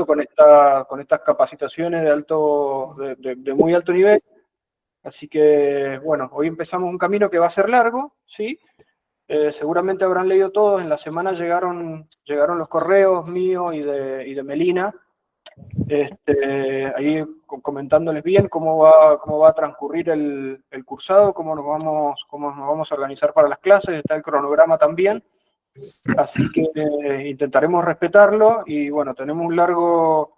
con estas capacitaciones de muy alto nivel. Así que, bueno, hoy empezamos un camino que va a ser largo, ¿sí? Seguramente habrán leído todos, en la semana llegaron los correos míos y de Melina, ahí comentándoles bien cómo va a transcurrir el cursado, cómo nos vamos a organizar para las clases, está el cronograma también, así que intentaremos respetarlo y bueno, tenemos un largo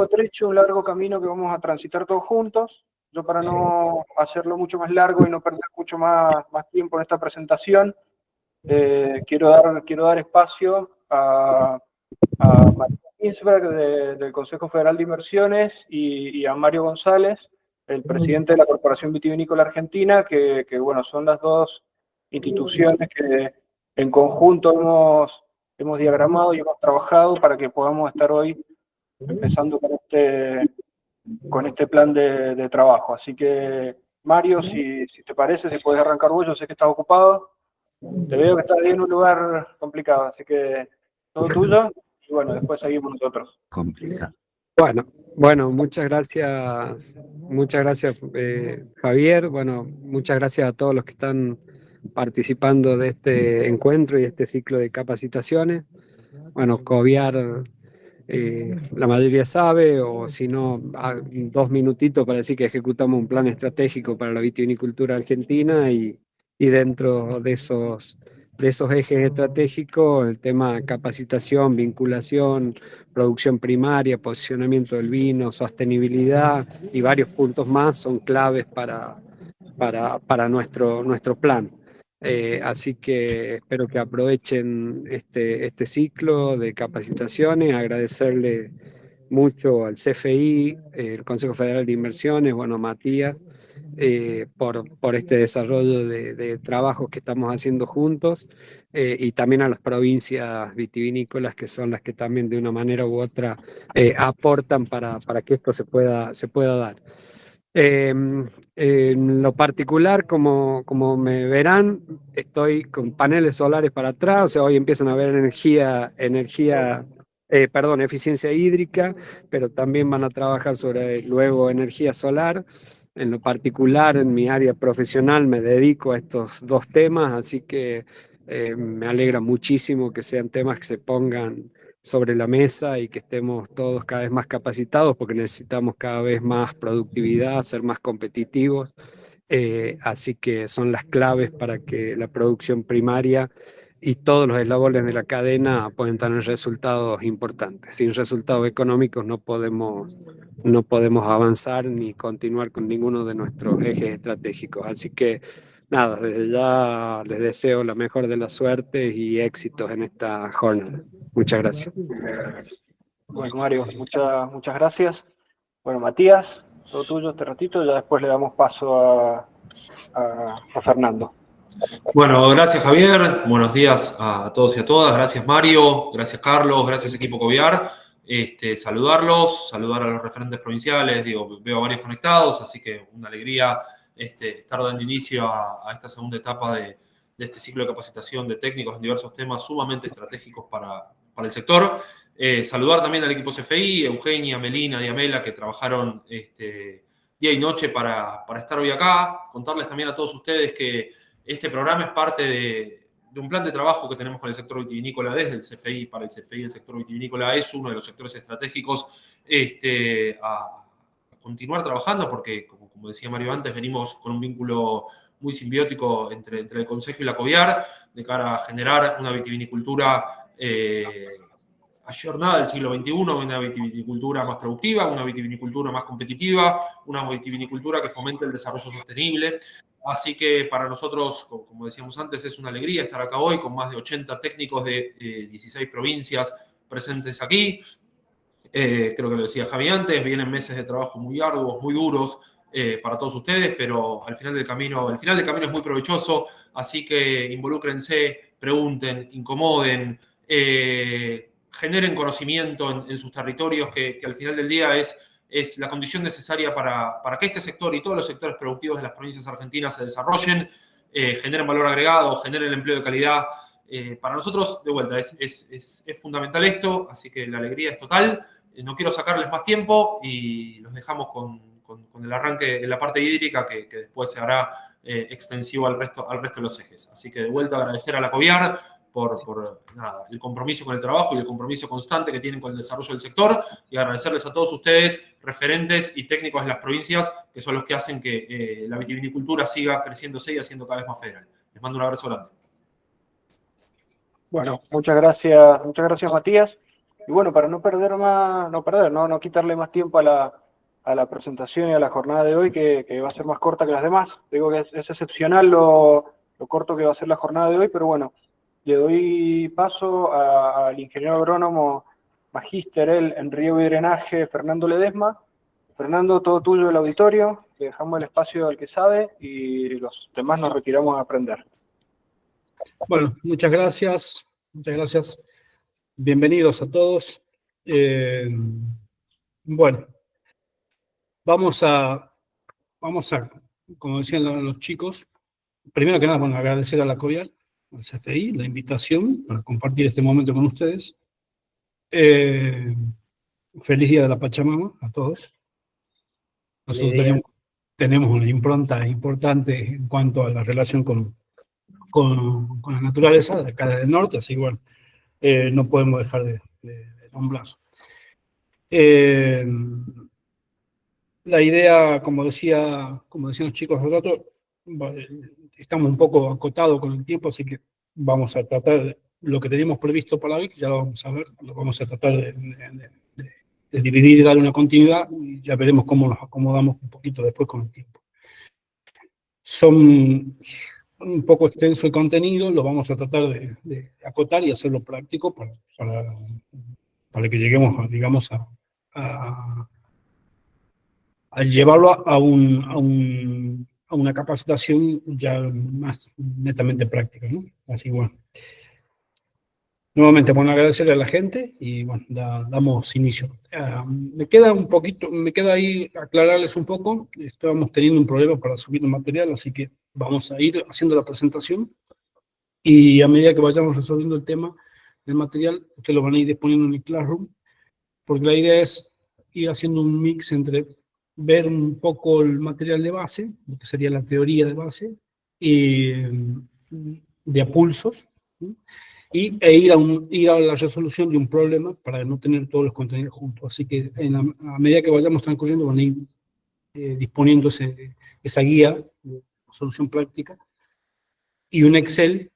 trecho, un largo camino que vamos a transitar todos juntos. Yo, para no hacerlo mucho más largo y no perder mucho más tiempo en esta presentación, quiero dar espacio a María Ginsberg del Consejo Federal de Inversiones y a Mario González, el presidente de la Corporación Vitivinícola Argentina, que bueno, son las dos instituciones que en conjunto hemos diagramado y hemos trabajado para que podamos estar hoy empezando con este plan de trabajo. Así que, Mario, si te parece, si puedes arrancar vos, yo sé que estás ocupado, te veo que estás ahí en un lugar complicado, así que todo tuyo, y bueno, después seguimos nosotros. Complicado. Bueno, muchas gracias, Javier. Bueno, muchas gracias a todos los que están participando de este encuentro y este ciclo de capacitaciones. Bueno, Coviar, la mayoría sabe, o si no, 2 minutitos para decir que ejecutamos un plan estratégico para la vitivinicultura argentina y dentro de esos ejes estratégicos, el tema capacitación, vinculación, producción primaria, posicionamiento del vino, sostenibilidad y varios puntos más son claves para nuestro plan. Así que espero que aprovechen este ciclo de capacitaciones, agradecerle mucho al CFI, el Consejo Federal de Inversiones, bueno, Matías, por este desarrollo de trabajos que estamos haciendo juntos, y también a las provincias vitivinícolas, que son las que también de una manera u otra aportan para que esto se pueda dar. En lo particular, como me verán, estoy con paneles solares para atrás, o sea, hoy empiezan a haber eficiencia hídrica, pero también van a trabajar sobre luego energía solar. En lo particular, en mi área profesional, me dedico a estos dos temas, así que me alegra muchísimo que sean temas que se pongan sobre la mesa y que estemos todos cada vez más capacitados, porque necesitamos cada vez más productividad, ser más competitivos. Así que son las claves para que la producción primaria y todos los eslabones de la cadena pueden tener resultados importantes. Sin resultados económicos no podemos avanzar ni continuar con ninguno de nuestros ejes estratégicos. Así que nada, desde ya les deseo la mejor de las suertes y éxitos en esta jornada. Muchas gracias. Bueno, Mario, muchas gracias. Bueno, Matías, todo tuyo este ratito, ya después le damos paso a Fernando. Bueno, gracias Javier, buenos días a todos y a todas, gracias Mario, gracias Carlos, gracias equipo Coviar, saludarlos, saludar a los referentes provinciales, veo a varios conectados, así que una alegría estar dando inicio a esta segunda etapa de este ciclo de capacitación de técnicos en diversos temas sumamente estratégicos para el sector. Saludar también al equipo CFI, Eugenia, Melina, Diamela, que trabajaron día y noche para estar hoy acá, contarles también a todos ustedes que este programa es parte de un plan de trabajo que tenemos con el sector vitivinícola desde el CFI. Para el CFI, el sector vitivinícola es uno de los sectores estratégicos a continuar trabajando, porque, como decía Mario antes, venimos con un vínculo muy simbiótico entre el Consejo y la Coviar, de cara a generar una vitivinicultura ayornada del siglo XXI, una vitivinicultura más productiva, una vitivinicultura más competitiva, una vitivinicultura que fomente el desarrollo sostenible. Así que para nosotros, como decíamos antes, es una alegría estar acá hoy con más de 80 técnicos de 16 provincias presentes aquí. Creo que lo decía Javi antes, vienen meses de trabajo muy arduos, muy duros para todos ustedes, pero el final del camino es muy provechoso, así que involúcrense, pregunten, incomoden, generen conocimiento en sus territorios, que al final del día es la condición necesaria para que este sector y todos los sectores productivos de las provincias argentinas se desarrollen, generen valor agregado, generen empleo de calidad Para nosotros, de vuelta, es fundamental esto, así que la alegría es total. No quiero sacarles más tiempo y los dejamos con el arranque en la parte hídrica que después se hará extensivo al resto de los ejes. Así que de vuelta agradecer a la COVIAR por nada, el compromiso con el trabajo y el compromiso constante que tienen con el desarrollo del sector, y agradecerles a todos ustedes, referentes y técnicos de las provincias, que son los que hacen que la vitivinicultura siga creciéndose y haciendo cada vez más federal. Les mando un abrazo grande. Bueno, muchas gracias Matías. Y bueno, para no quitarle más tiempo a la presentación y a la jornada de hoy, que va a ser más corta que las demás. Digo que es excepcional lo corto que va a ser la jornada de hoy, pero bueno, le doy paso al ingeniero agrónomo magíster en riego y drenaje, Fernando Ledesma. Fernando, todo tuyo el auditorio, le dejamos el espacio al que sabe y los demás nos retiramos a aprender. Bueno, muchas gracias. Bienvenidos a todos. Bueno, vamos a, como decían los chicos, primero que nada, bueno, agradecer a la COVIAR, al CFI, la invitación para compartir este momento con ustedes. Feliz Día de la Pachamama a todos. Nosotros tenemos una impronta importante en cuanto a la relación con la naturaleza de acá del norte, así que bueno, no podemos dejar de nombrar. La idea, como decían los chicos hace rato, estamos un poco acotados con el tiempo, así que vamos a tratar lo que teníamos previsto para hoy, que ya lo vamos a ver, lo vamos a tratar de dividir y darle una continuidad, y ya veremos cómo nos acomodamos un poquito después con el tiempo. Son un poco extenso el contenido, lo vamos a tratar de acotar y hacerlo práctico para que lleguemos, digamos, a llevarlo a una capacitación ya más netamente práctica, ¿no? Así, bueno. Nuevamente, bueno, agradecerle a la gente y, bueno, damos inicio. Me queda ahí aclararles un poco. Estábamos teniendo un problema para subir el material, así que vamos a ir haciendo la presentación y a medida que vayamos resolviendo el tema del material, ustedes lo van a ir disponiendo en el Classroom, porque la idea es ir haciendo un mix entre ver un poco el material de base, lo que sería la teoría de base, y de apulsos, ¿sí? E ir a la resolución de un problema para no tener todos los contenidos juntos. Así que a medida que vayamos transcurriendo van a ir disponiendo esa guía de solución práctica y un Excel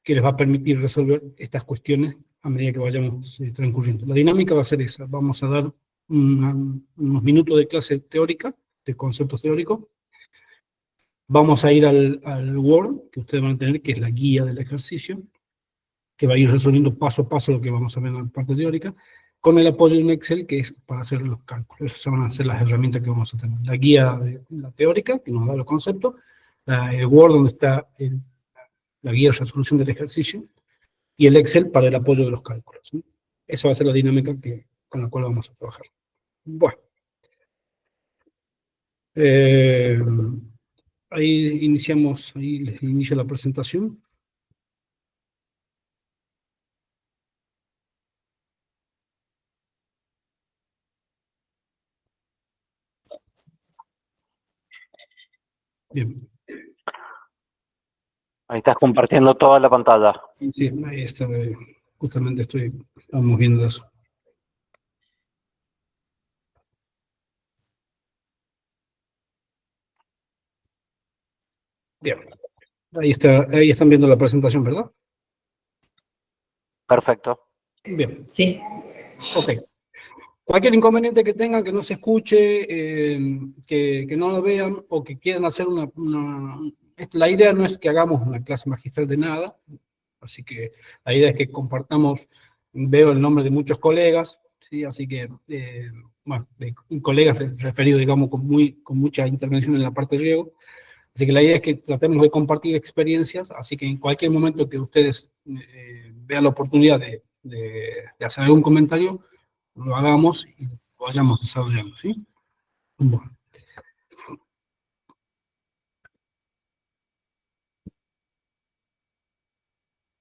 que les va a permitir resolver estas cuestiones a medida que vayamos transcurriendo. La dinámica va a ser esa. Vamos a dar unos minutos de clase teórica, de conceptos teóricos. Vamos a ir al Word, que ustedes van a tener, que es la guía del ejercicio, que va a ir resolviendo paso a paso lo que vamos a ver en la parte teórica, con el apoyo de un Excel, que es para hacer los cálculos. Esas van a ser las herramientas que vamos a tener. La guía de la teórica, que nos da los conceptos, el Word, donde está la guía de resolución del ejercicio, y el Excel para el apoyo de los cálculos, ¿sí? Esa va a ser la dinámica con la cual vamos a trabajar. Bueno. Ahí les inicio la presentación. Bien. Ahí estás compartiendo toda la pantalla. Sí, ahí está. Justamente estamos viendo eso. Bien. Ahí están viendo la presentación, ¿verdad? Perfecto. Bien. Sí. Ok. Cualquier inconveniente que tengan, que no se escuche, que no lo vean o que quieran hacer la idea no es que hagamos una clase magistral de nada, así que la idea es que compartamos, veo el nombre de muchos colegas, ¿sí? Así que, bueno, de colegas referidos, digamos, con mucha intervención en la parte de riego. Así que la idea es que tratemos de compartir experiencias, así que en cualquier momento que ustedes vean la oportunidad de hacer algún comentario, lo hagamos y lo vayamos desarrollando, ¿sí? Bueno.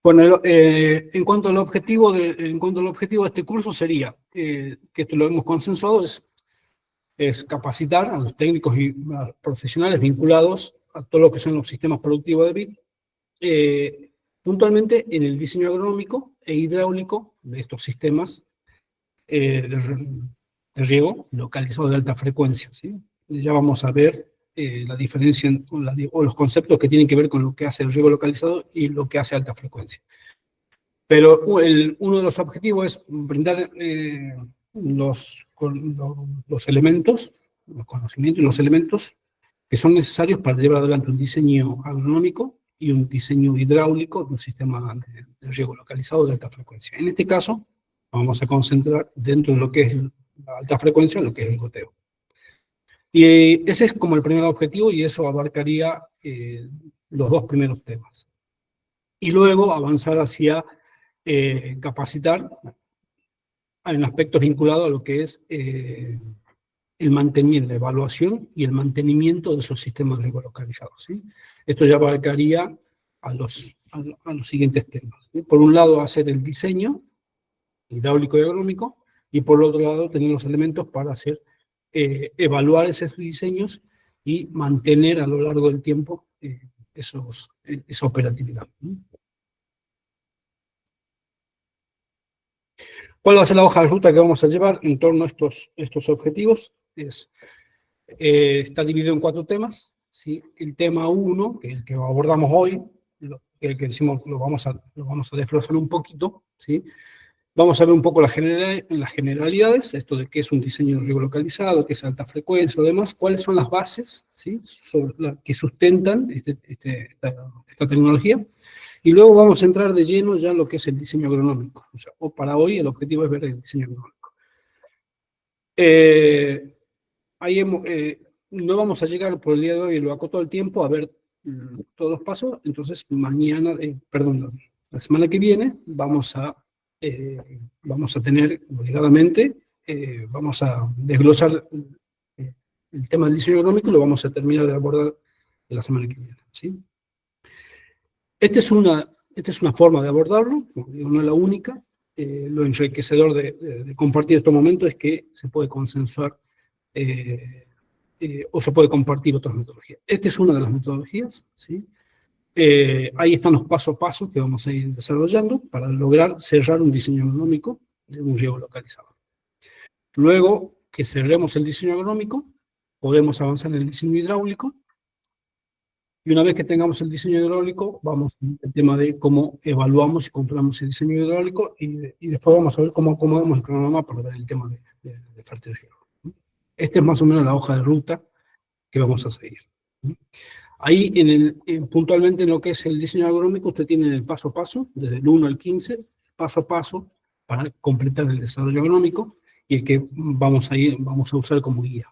Bueno, en cuanto al objetivo de este curso sería, que esto lo hemos consensuado, es capacitar a los técnicos y a los profesionales vinculados a todo lo que son los sistemas productivos de BIT, puntualmente en el diseño agronómico e hidráulico de estos sistemas de riego localizado de alta frecuencia, ¿sí? Ya vamos a ver la diferencia o los conceptos que tienen que ver con lo que hace el riego localizado y lo que hace alta frecuencia. Pero uno de los objetivos es brindar los elementos, los conocimientos y los elementos que son necesarios para llevar adelante un diseño agronómico y un diseño hidráulico de un sistema de riego localizado de alta frecuencia. En este caso, vamos a concentrar dentro de lo que es la alta frecuencia, lo que es el goteo. Y ese es como el primer objetivo, y eso abarcaría los dos primeros temas. Y luego avanzar hacia capacitar en aspectos vinculados a lo que es el mantenimiento, la evaluación y el mantenimiento de esos sistemas localizados, ¿sí? Esto ya abarcaría a los siguientes temas, ¿sí? Por un lado, hacer el diseño hidráulico y agronómico, y por otro lado, tener los elementos para evaluar esos diseños y mantener a lo largo del tiempo esa operatividad, ¿sí? ¿Cuál va a ser la hoja de ruta que vamos a llevar en torno a estos objetivos? Está dividido en 4 temas, ¿sí? El tema 1, que es el que abordamos hoy, el que decimos lo vamos a desglosar un poquito, ¿sí? Vamos a ver un poco las generalidades, esto de qué es un diseño de riego localizado, qué es alta frecuencia o demás, cuáles son las bases, ¿sí? Que sustentan esta tecnología. Y luego vamos a entrar de lleno ya en lo que es el diseño agronómico. O sea, para hoy el objetivo es ver el diseño agronómico. No vamos a llegar por el día de hoy, lo acoto el tiempo, a ver todos los pasos. Entonces, la semana que viene vamos a tener obligadamente, vamos a desglosar el tema del diseño agronómico y lo vamos a terminar de abordar la semana que viene, ¿sí? Esta es una forma de abordarlo, no es la única. Lo enriquecedor de compartir estos momentos es que se puede consensuar o se puede compartir otras metodologías. Esta es una de las metodologías, ¿sí? Ahí están los pasos a paso que vamos a ir desarrollando para lograr cerrar un diseño agronómico de un riego localizado. Luego que cerremos el diseño agronómico, podemos avanzar en el diseño hidráulico. Y una vez que tengamos el diseño hidráulico, vamos al tema de cómo evaluamos y controlamos el diseño hidráulico, y después vamos a ver cómo acomodamos el cronograma para ver el tema de oferta de riego. Esta es más o menos la hoja de ruta que vamos a seguir. Ahí, puntualmente en lo que es el diseño agronómico, usted tiene el paso a paso, desde el 1 al 15, paso a paso, para completar el desarrollo agronómico, y el que vamos a usar como guía.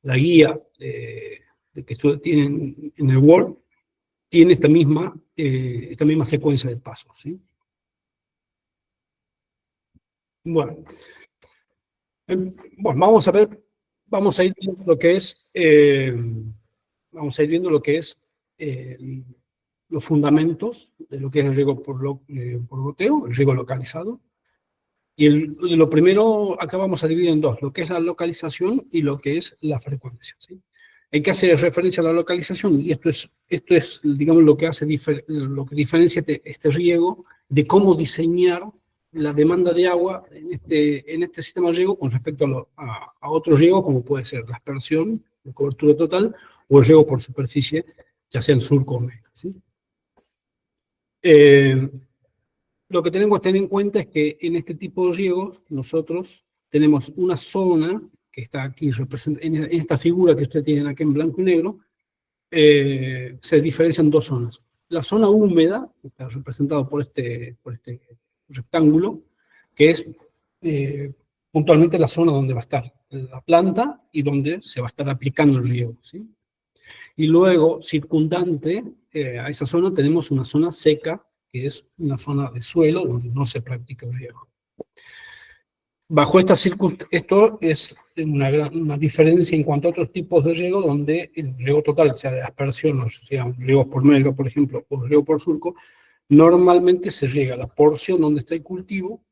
La guía que ustedes tienen en el Word tiene esta misma secuencia de pasos, ¿sí? Bueno, vamos a ir viendo lo que es, los fundamentos de lo que es el riego por goteo, el riego localizado. Y lo primero, acá vamos a dividir en dos, lo que es la localización y lo que es la frecuencia, ¿sí? Hay que hacer referencia a la localización, y esto es digamos, lo que diferencia este riego de cómo diseñar la demanda de agua en este sistema de riego con respecto a otro riego, como puede ser la aspersión, la cobertura total, o el riego por superficie, ya sea en surco o mega, ¿sí? Lo que tenemos que tener en cuenta es que en este tipo de riegos nosotros tenemos una zona que está aquí en esta figura que ustedes tienen aquí en blanco y negro. Se diferencian dos zonas. La zona húmeda, que está representada por este rectángulo, que es puntualmente la zona donde va a estar la planta y donde se va a estar aplicando el riego, ¿sí? Y luego, circundante a esa zona, tenemos una zona seca, que es una zona de suelo donde no se practica el riego. Bajo esta circunstancia, esto es una diferencia en cuanto a otros tipos de riego, donde el riego total, sea de aspersión, o sea, riego por melga, por ejemplo, o riego por surco, Normalmente se riega la porción donde está el cultivo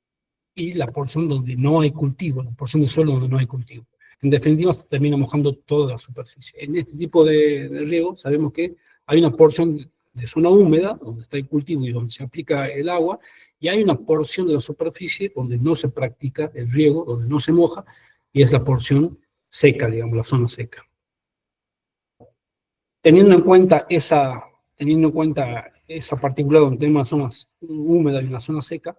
y la porción donde no hay cultivo, la porción de suelo donde no hay cultivo. En definitiva, se termina mojando toda la superficie. En este tipo de riego sabemos que hay una porción de zona húmeda, donde está el cultivo y donde se aplica el agua, y hay una porción de la superficie donde no se practica el riego, donde no se moja, y es la porción seca, digamos, la zona seca. Teniendo en cuenta esa particular donde tenemos una zona húmeda y una zona seca,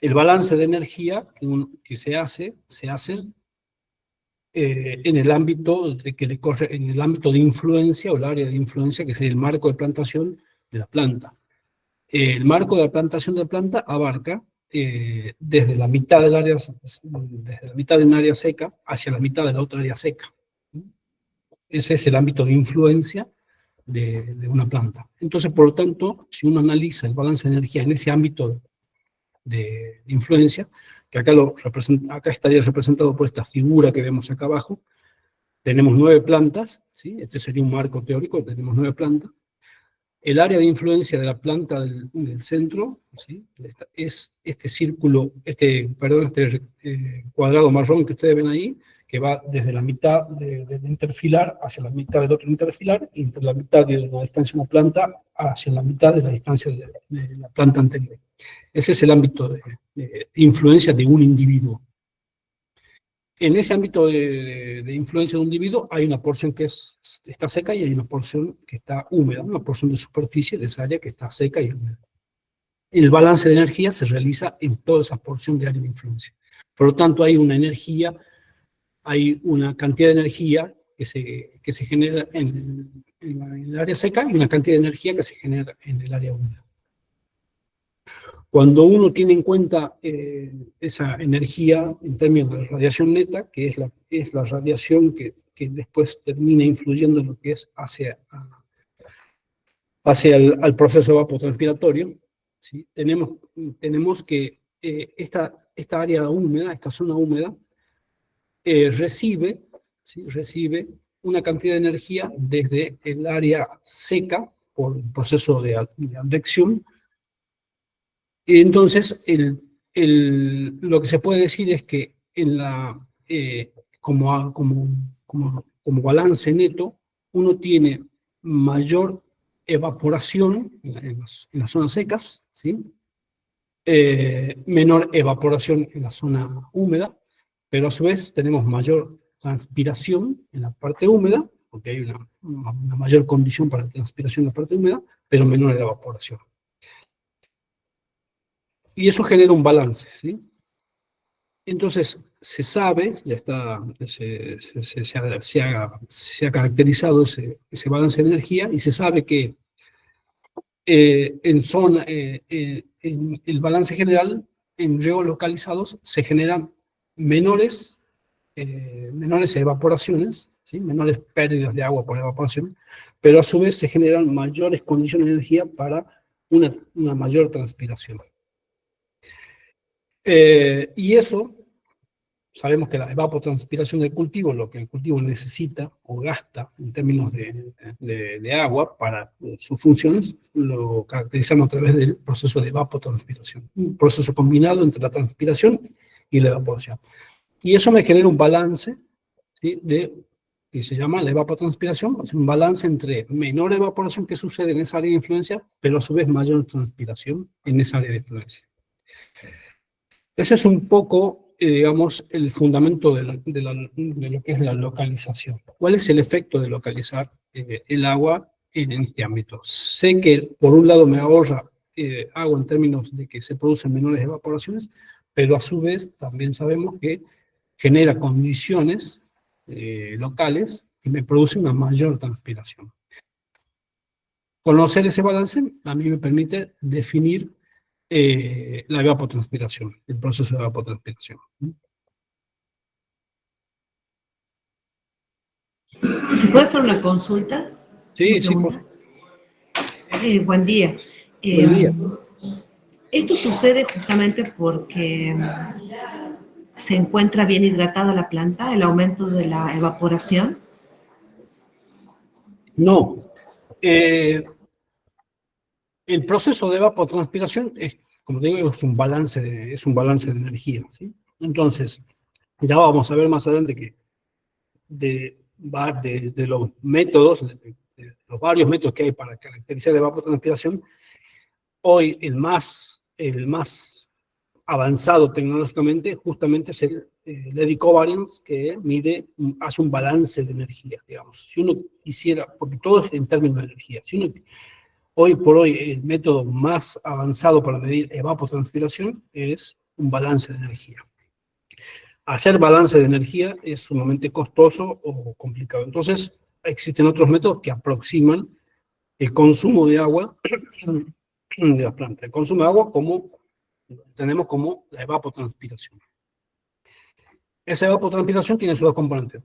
el balance de energía que se hace en el ámbito en el ámbito de influencia o el área de influencia que sería el marco de plantación de la planta. El marco de la plantación de la planta abarca desde la mitad del área, desde la mitad de un área seca hacia la mitad de la otra área seca. Ese es el ámbito de influencia de una planta. Entonces, por lo tanto, si uno analiza el balance de energía en ese ámbito de influencia, que acá estaría representado por esta figura que vemos acá abajo, tenemos 9 plantas, ¿sí? Este sería un marco teórico, tenemos 9 plantas. El área de influencia de la planta del centro, ¿sí? Es este círculo, cuadrado marrón que ustedes ven ahí, que va desde la mitad del interfilar hacia la mitad del otro interfilar, y entre la mitad de la distancia de una planta hacia la mitad de la distancia de la planta anterior. Ese es el ámbito de influencia de un individuo. En ese ámbito de influencia de un individuo hay una porción que está seca y hay una porción que está húmeda, una porción de superficie de esa área que está seca y húmeda. El balance de energía se realiza en toda esa porción de área de influencia. Por lo tanto, hay una cantidad de energía que se genera en el área seca y una cantidad de energía que se genera en el área húmeda. Cuando uno tiene en cuenta esa energía en términos de radiación neta, que es la radiación que después termina influyendo en lo que es hacia al proceso evapotranspiratorio, ¿sí? Tenemos que esta área húmeda, esta zona húmeda, recibe una cantidad de energía desde el área seca por el proceso de advección. Entonces, lo que se puede decir es que como balance neto, uno tiene mayor evaporación en las zonas secas, ¿sí? Menor evaporación en la zona húmeda, pero a su vez tenemos mayor transpiración en la parte húmeda, porque hay una mayor condición para la transpiración en la parte húmeda, pero menor evaporación. Y eso genera un balance, ¿sí? Entonces, se sabe, ya está, se ha caracterizado ese balance de energía, y se sabe que en el balance general, en riegos localizados, se generan menores evaporaciones, ¿sí? Menores pérdidas de agua por evaporación, pero a su vez se generan mayores condiciones de energía para una mayor transpiración. Y eso, sabemos que la evapotranspiración del cultivo, lo que el cultivo necesita o gasta en términos de agua para sus funciones, lo caracterizamos a través del proceso de evapotranspiración. Un proceso combinado entre la transpiración y la evaporación. Y eso me genera un balance, ¿sí? Que se llama la evapotranspiración, es un balance entre menor evaporación que sucede en esa área de influencia, pero a su vez mayor transpiración en esa área de influencia. Ese es un poco, digamos, el fundamento de lo que es la localización. ¿Cuál es el efecto de localizar el agua en este ámbito? Sé que, por un lado, me ahorra agua en términos de que se producen menores evaporaciones, pero a su vez también sabemos que genera condiciones locales que me producen una mayor transpiración. Conocer ese balance a mí me permite definir la evapotranspiración, el proceso de evapotranspiración. ¿Se puede hacer una consulta? Sí, sí. Buen día. Buen día. Esto sucede justamente porque se encuentra bien hidratada la planta, el aumento de la evaporación. No. El proceso de evapotranspiración es, como te digo, es un balance de energía, ¿sí? Entonces, ya vamos a ver más adelante que de los métodos, de los varios métodos que hay para caracterizar la evapotranspiración, hoy el más avanzado tecnológicamente justamente es el eddy covariance, que hace un balance de energía, digamos. Si uno quisiera, porque todo es en términos de energía, si uno, hoy por hoy el método más avanzado para medir evapotranspiración es un balance de energía. Hacer balance de energía es sumamente costoso o complicado. Entonces, existen otros métodos que aproximan el consumo de agua de las plantas. El consumo de agua tenemos como la evapotranspiración. Esa evapotranspiración tiene sus dos componentes.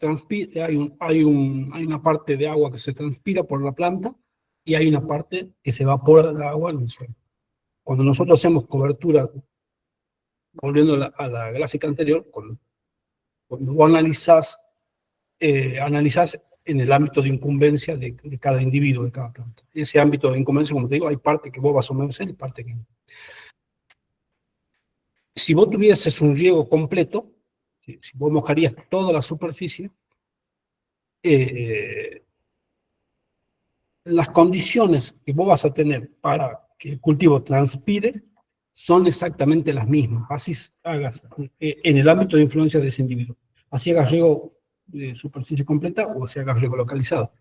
Hay una parte de agua que se transpira por la planta y hay una parte que se evapora del agua en el suelo. Cuando nosotros hacemos cobertura, volviendo a la gráfica anterior, cuando vos analizás en el ámbito de incumbencia de cada individuo, de cada planta. Ese ámbito de incumbencia, como te digo, hay parte que vos vas a humedecer y parte que no. Si vos tuvieses un riego completo, si vos mojarías toda la superficie, las condiciones que vos vas a tener para que el cultivo transpire son exactamente las mismas. Así hagas en el ámbito de influencia de ese individuo. Así hagas riego de superficie completa o así hagas riego localizado.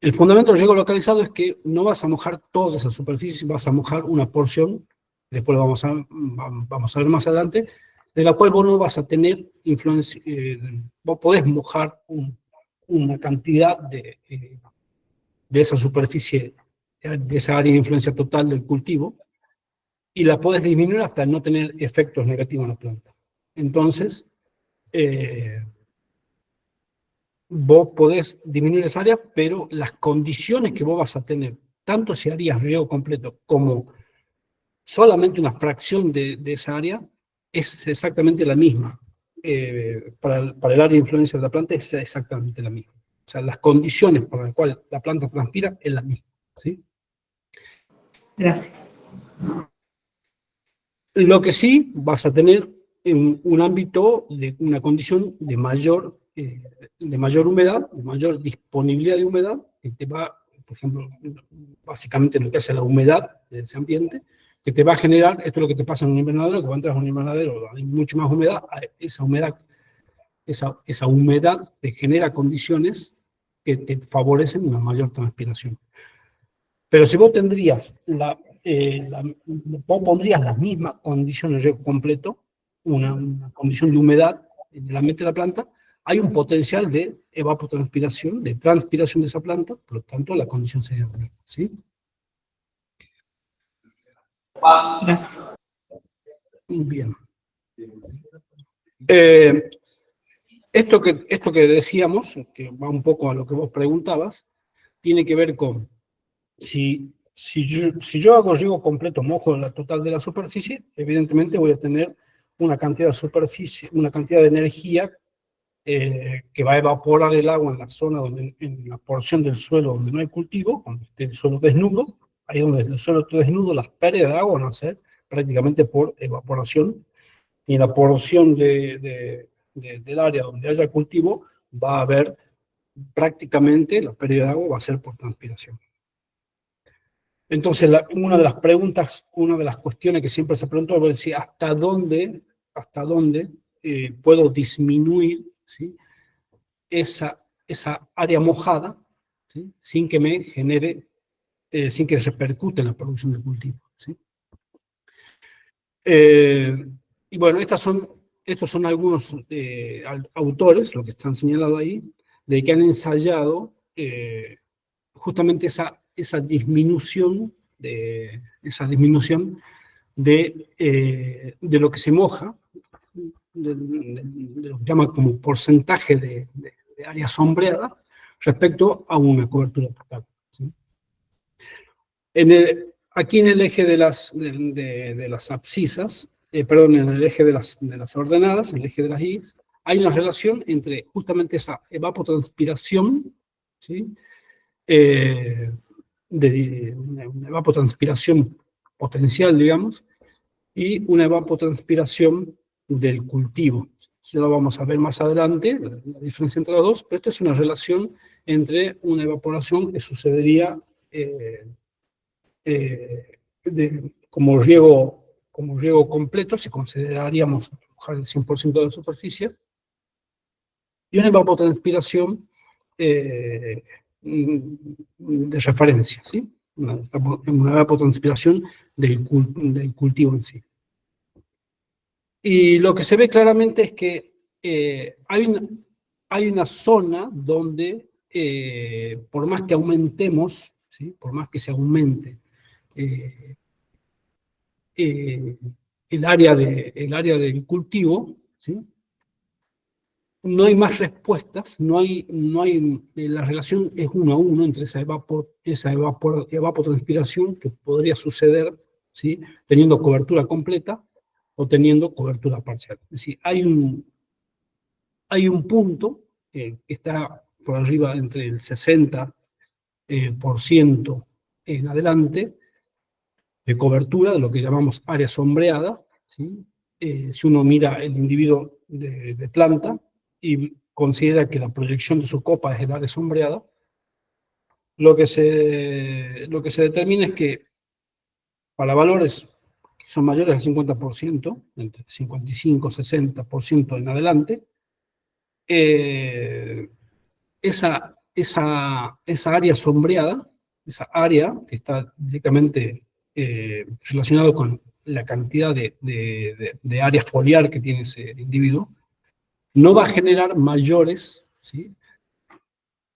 El fundamento del riego localizado es que no vas a mojar toda esa superficie, vas a mojar una porción, después vamos a ver más adelante, de la cual vos no vas a tener influencia, vos podés mojar una cantidad de esa superficie, de esa área de influencia total del cultivo, y la podés disminuir hasta no tener efectos negativos en la planta. Entonces, vos podés disminuir esa área, pero las condiciones que vos vas a tener, tanto si harías riego completo como solamente una fracción de esa área, es exactamente la misma. Para el área de influencia de la planta es exactamente la misma. O sea, las condiciones para las cuales la planta transpira es la misma, ¿sí? Gracias. Lo que sí vas a tener en un ámbito de una condición de mayor humedad, de mayor disponibilidad de humedad, que te va, por ejemplo, básicamente lo que hace la humedad de ese ambiente, que te va a generar, esto es lo que te pasa en un invernadero, que cuando entras a un invernadero hay mucho más humedad, esa humedad te genera condiciones que te favorecen una mayor transpiración. Pero si vos tendrías vos pondrías las mismas condiciones de riego completo, una condición de humedad en el ambiente de la planta, hay un potencial de evapotranspiración, de transpiración de esa planta, por lo tanto la condición sería la misma, ¿sí? Gracias. Bien. Esto que decíamos, que va un poco a lo que vos preguntabas, tiene que ver con si yo hago riego completo, mojo la total de la superficie, evidentemente voy a tener una cantidad de superficie, una cantidad de energía que va a evaporar el agua en la zona, en la porción del suelo donde no hay cultivo, cuando esté el suelo desnudo. Ahí donde el suelo está desnudo, las pérdidas de agua van a ser prácticamente por evaporación, y en la porción del área donde haya cultivo va a haber prácticamente la pérdida de agua va a ser por transpiración. Entonces, una de las preguntas, una de las cuestiones que siempre se preguntó es decir, ¿hasta dónde puedo disminuir, ¿sí?, esa área mojada, ¿sí?, sin que me genere, sin que se repercute en la producción del cultivo, ¿sí? Y bueno, estos son algunos autores, lo que están señalados ahí, de que han ensayado justamente esa disminución de lo que se moja, de lo que llama como porcentaje de área sombreada respecto a una cobertura total, ¿sí? Aquí en el eje de las abscisas, perdón, en el eje de las ordenadas, en el eje de las Y, hay una relación entre justamente esa evapotranspiración, ¿sí?, una evapotranspiración potencial, digamos, y una evapotranspiración del cultivo. Eso lo vamos a ver más adelante, la diferencia entre las dos, pero esta es una relación entre una evaporación que sucedería como riego completo, si consideraríamos mojar el 100% de la superficie, y una evapotranspiración de referencia, ¿sí? Una evapotranspiración del cultivo en sí. Y lo que se ve claramente es que hay una zona donde, por más que aumentemos, ¿sí? Por más que se aumente el área del cultivo, ¿sí? No hay más respuestas, la relación es 1 a 1 entre esa evapotranspiración que podría suceder, ¿sí? Teniendo cobertura completa o teniendo cobertura parcial. Es decir, hay un punto que está por arriba entre el 60% en adelante de cobertura, de lo que llamamos área sombreada, ¿sí? Si uno mira el individuo de planta y considera que la proyección de su copa es el área sombreada, lo que se determina es que para valores que son mayores al 50%, entre 55 y 60% en adelante, esa área sombreada, esa área que está directamente relacionada con la cantidad de área foliar que tiene ese individuo, no va a generar mayores, ¿sí?,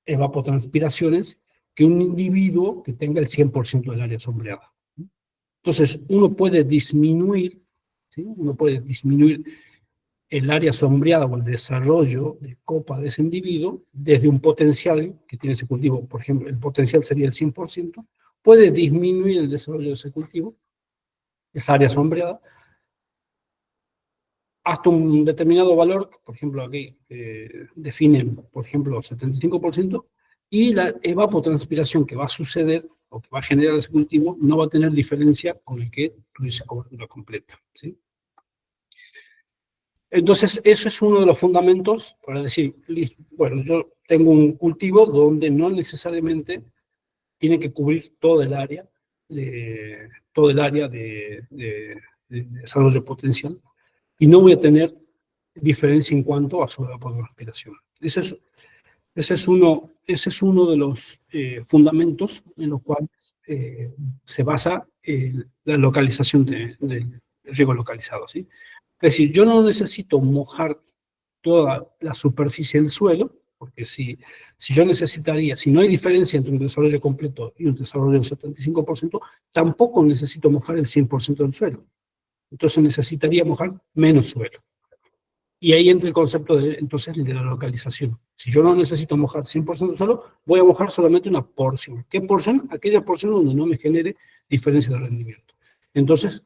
evapotranspiraciones que un individuo que tenga el 100% del área sombreada. Entonces, uno puede disminuir, ¿sí?, el área sombreada o el desarrollo de copa de ese individuo desde un potencial que tiene ese cultivo. Por ejemplo, el potencial sería el 100%, puede disminuir el desarrollo de ese cultivo, esa área sombreada, hasta un determinado valor. Por ejemplo, aquí definen, por ejemplo, 75%, y la evapotranspiración que va a suceder o que va a generar ese cultivo no va a tener diferencia con el que tuviese cobertura completa, ¿sí? Entonces, eso es uno de los fundamentos para decir, bueno, yo tengo un cultivo donde no necesariamente tiene que cubrir todo el área de desarrollo potencial, y no voy a tener diferencia en cuanto a su evapotranspiración. Ese es uno de los fundamentos en los cuales se basa la localización del riego localizado, ¿sí? Es decir, yo no necesito mojar toda la superficie del suelo, porque si no hay diferencia entre un desarrollo completo y un desarrollo del 75%, tampoco necesito mojar el 100% del suelo. Entonces necesitaría mojar menos suelo. Y ahí entra el concepto entonces de la localización. Si yo no necesito mojar 100% del suelo, voy a mojar solamente una porción. ¿Qué porción? Aquella porción donde no me genere diferencia de rendimiento. Entonces,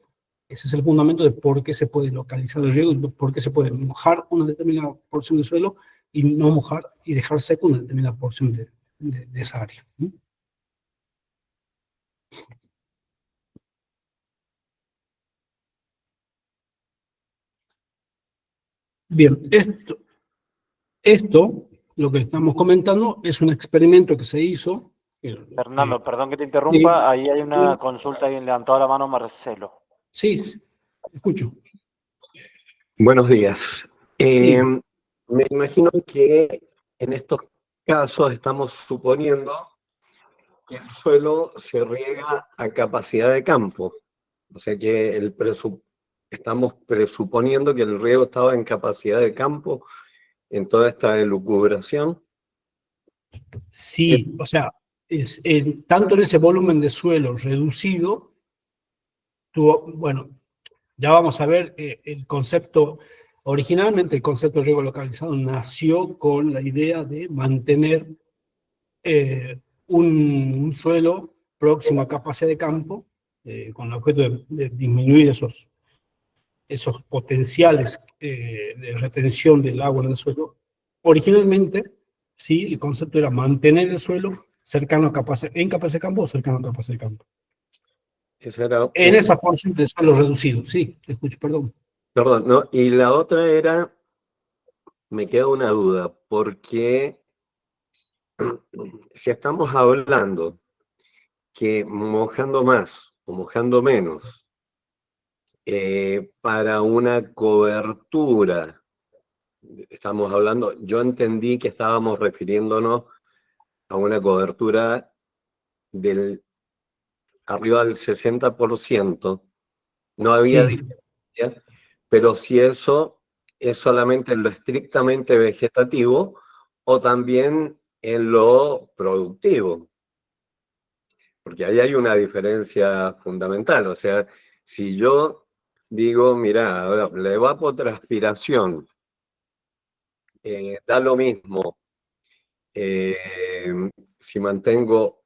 ese es el fundamento de por qué se puede localizar el riego, por qué se puede mojar una determinada porción de suelo y no mojar y dejar seco una determinada porción de esa área. Bien, esto, lo que estamos comentando, es un experimento que se hizo. Fernando, perdón que te interrumpa, sí. Ahí hay una consulta, alguien levantó la mano, Marcelo. Sí, escucho. Buenos días. Sí. Me imagino que en estos casos estamos suponiendo que el suelo se riega a capacidad de campo. O sea que estamos presuponiendo que el riego estaba en capacidad de campo en toda esta elucubración. Sí, o sea, tanto en ese volumen de suelo reducido, bueno, ya vamos a ver el concepto. Originalmente el concepto de riego localizado nació con la idea de mantener un suelo próximo a capacidad de campo, con el objeto de disminuir esos potenciales de retención del agua en el suelo. Originalmente, sí, el concepto era mantener el suelo cercano a capacidad, en capacidad de campo o cercano a capacidad de campo. Esa era En esa porción de suelo reducido, sí, te escucho, perdón. Perdón, ¿no? Y la otra era, me queda una duda, porque si estamos hablando que mojando más o mojando menos, para una cobertura, estamos hablando, yo entendí que estábamos refiriéndonos a una cobertura del arriba del 60%, no había Sí, diferencia, pero si eso es solamente en lo estrictamente vegetativo o también en lo productivo, porque ahí hay una diferencia fundamental. O sea, si yo digo, mira, a ver, la evapotranspiración da lo mismo si mantengo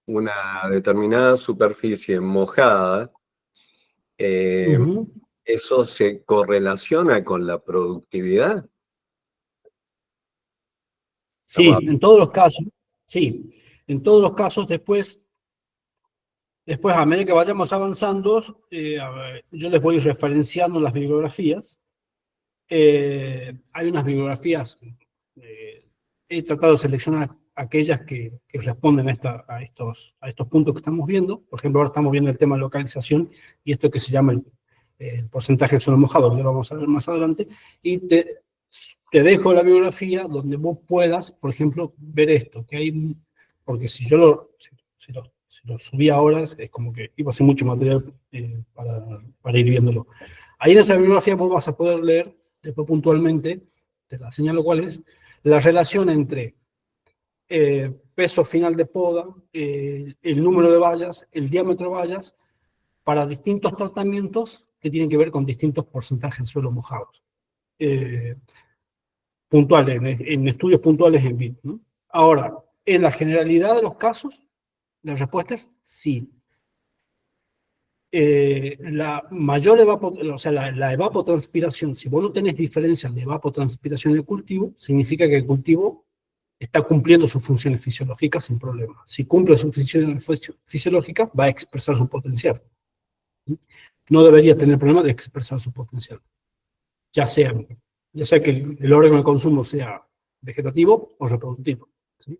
una determinada superficie mojada, ujú. ¿eso se correlaciona con la productividad? Sí, Estamos en todos los casos, sí, en todos los casos después a medida que vayamos avanzando, a ver, yo les voy referenciando las bibliografías. Hay unas bibliografías, he tratado de seleccionar aquellas que responden a estos puntos que estamos viendo. Por ejemplo, ahora estamos viendo el tema de localización y esto que se llama el porcentaje de suelo mojado, que lo vamos a ver más adelante, y te dejo la bibliografía donde vos puedas, por ejemplo, ver esto, que hay, porque si yo si lo subí ahora, es como que iba a ser mucho material para ir viéndolo. Ahí en esa bibliografía vos vas a poder leer, después puntualmente, te la señalo cuál es, la relación entre peso final de poda, el número de vallas, el diámetro de vallas, para distintos tratamientos que tienen que ver con distintos porcentajes de suelos mojados. Puntuales, en estudios puntuales en vivo, ¿no? Ahora, en la generalidad de los casos, la respuesta es sí. La mayor o sea, la evapotranspiración, si vos no tenés diferencias de evapotranspiración en el cultivo, significa que el cultivo está cumpliendo sus funciones fisiológicas sin problema. Si cumple sus funciones fisiológicas, va a expresar su potencial. No debería tener problema de expresar su potencial. Ya sea que el órgano de consumo sea vegetativo o reproductivo, ¿sí?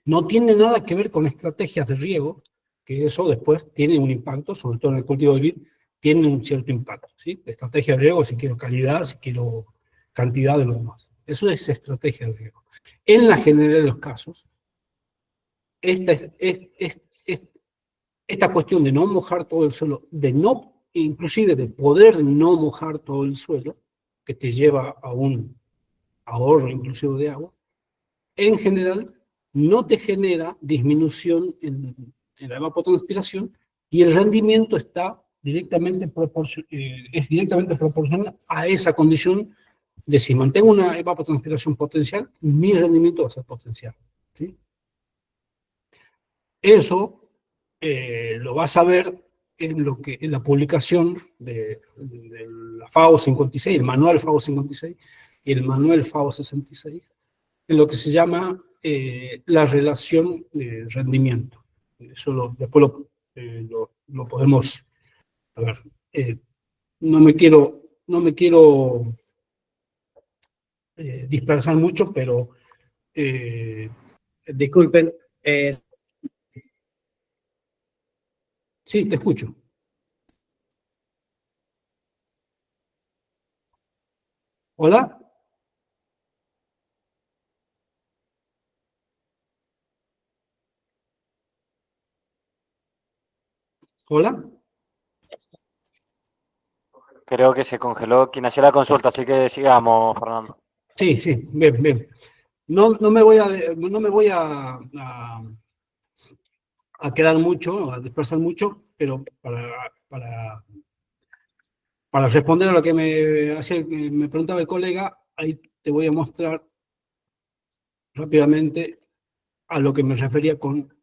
No tiene nada que ver con estrategias de riego, que eso después tiene un impacto, sobre todo en el cultivo de vid, tiene un cierto impacto, ¿sí? Estrategia de riego, si quiero calidad, si quiero cantidad de lo demás. Eso es estrategia de riego. En la generalidad de los casos, esta cuestión de no mojar todo el suelo, inclusive de poder no mojar todo el suelo, que te lleva a un ahorro inclusive de agua, en general no te genera disminución en la evapotranspiración y el rendimiento es directamente proporcional a esa condición de si mantengo una evapotranspiración potencial, mi rendimiento va a ser potencial, ¿sí? Eso lo vas a ver en la publicación de la FAO 56, el manual FAO 56 y el manual FAO 66, en lo que se llama la relación de rendimiento. Eso después lo podemos, a ver, no me quiero dispersar mucho, pero... Disculpen, sí, te escucho. ¿Hola? ¿Hola? Creo que se congeló quien hacía la consulta, así que sigamos, Fernando. Sí, sí, bien, bien. No me voy a quedar mucho, a dispersar mucho, pero para responder a lo que me preguntaba el colega, ahí te voy a mostrar rápidamente a lo que me refería con...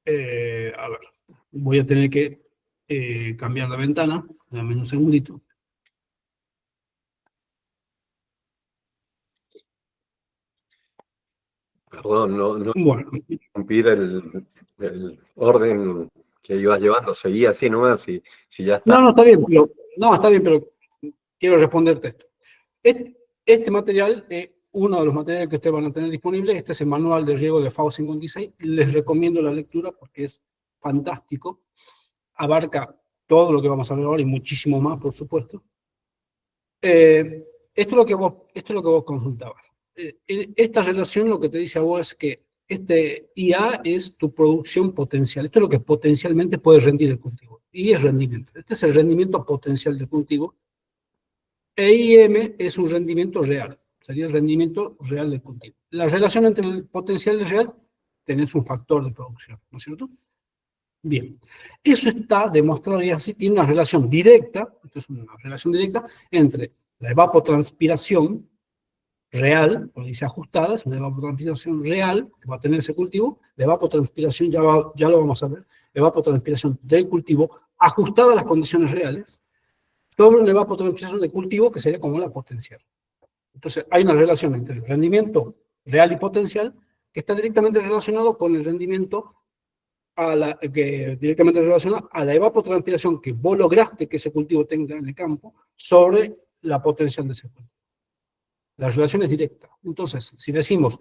a ver, voy a tener que cambiar la ventana, dame un segundito. Perdón, no Bueno, interrumpir el orden que ibas llevando, seguía así nomás, y si ya está. no, está bien, pero quiero responderte esto. Este material, uno de los materiales que ustedes van a tener disponible, este es el manual de riego de FAO 56. Les recomiendo la lectura porque es fantástico. Abarca todo lo que vamos a ver ahora y muchísimo más, por supuesto. Esto es lo que vos consultabas. Esta relación lo que te dice a vos es que este IA es tu producción potencial. Esto es lo que potencialmente puede rendir el cultivo. Y es rendimiento. Este es el rendimiento potencial del cultivo. EIM es un rendimiento real. Sería el rendimiento real del cultivo. La relación entre el potencial y el real, tenés un factor de producción, ¿no es cierto? Bien. Eso está demostrado y así tiene una relación directa, esto es una relación directa, entre la evapotranspiración real, o dice ajustada, es una evapotranspiración real que va a tener ese cultivo, la evapotranspiración, ya lo vamos a ver, evapotranspiración del cultivo ajustada a las condiciones reales, sobre una evapotranspiración del cultivo que sería como la potencial. Entonces, hay una relación entre el rendimiento real y potencial que está directamente relacionado con el rendimiento directamente relacionado a la evapotranspiración que vos lograste que ese cultivo tenga en el campo sobre la potencial de ese cultivo. La relación es directa. Entonces, si decimos,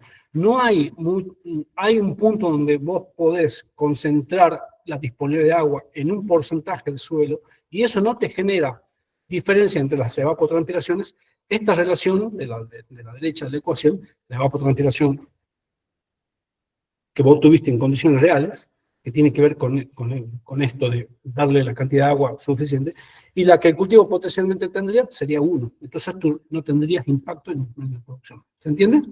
hay un punto donde vos podés concentrar la disponibilidad de agua en un porcentaje del suelo y eso no te genera diferencia entre las evapotranspiraciones, esta relación de la derecha de la ecuación, la evapotranspiración que vos tuviste en condiciones reales, que tiene que ver con esto de darle la cantidad de agua suficiente, y la que el cultivo potencialmente tendría sería 1. Entonces tú no tendrías impacto en la producción. ¿Se entiende?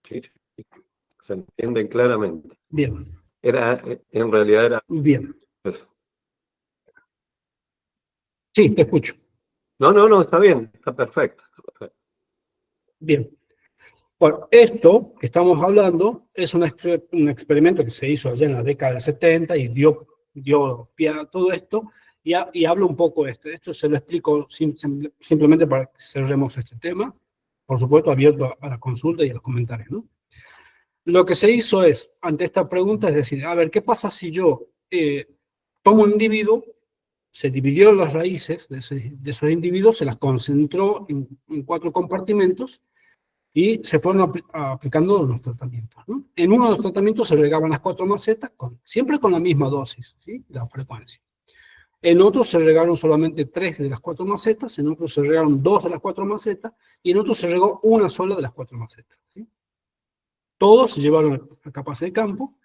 Sí, se entiende claramente. Bien. En realidad era Bien. eso. Sí, te escucho. No, está bien, está perfecto. Bien. Bueno, esto que estamos hablando es un experimento que se hizo allá en la década del 70 y dio pie a todo esto, y hablo un poco de esto. Esto se lo explico simplemente para que cerremos este tema, por supuesto abierto a la consulta y a los comentarios, ¿no? Lo que se hizo es, ante esta pregunta, es decir, a ver, ¿qué pasa si yo tomo un individuo, se dividió las raíces de esos individuos, se las concentró en 4 compartimentos, y se fueron aplicando los tratamientos, ¿no? En uno de los tratamientos se regaban las 4 macetas, siempre con la misma dosis, ¿sí? La frecuencia. En otros se regaron solamente 3 de las 4 macetas, en otros se regaron 2 de las 4 macetas, y en otros se regó una sola de las 4 macetas, ¿sí? Todos se llevaron a capas de campo,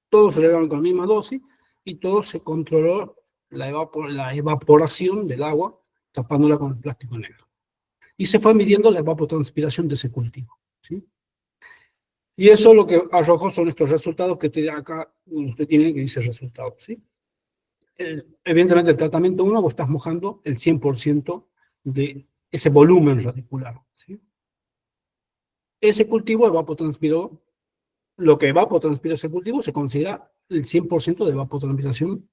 todos se regaron con la misma dosis, y todos se controló la evaporación del agua, tapándola con el plástico negro. Y se fue midiendo la evapotranspiración de ese cultivo, ¿sí? Y eso lo que arrojó son estos resultados que acá usted tiene que dice resultados, ¿sí? Evidentemente el tratamiento 1 vos estás mojando el 100% de ese volumen radicular, ¿sí? Ese cultivo evapotranspiró, lo que evapotranspiró ese cultivo se considera el 100% de evapotranspiración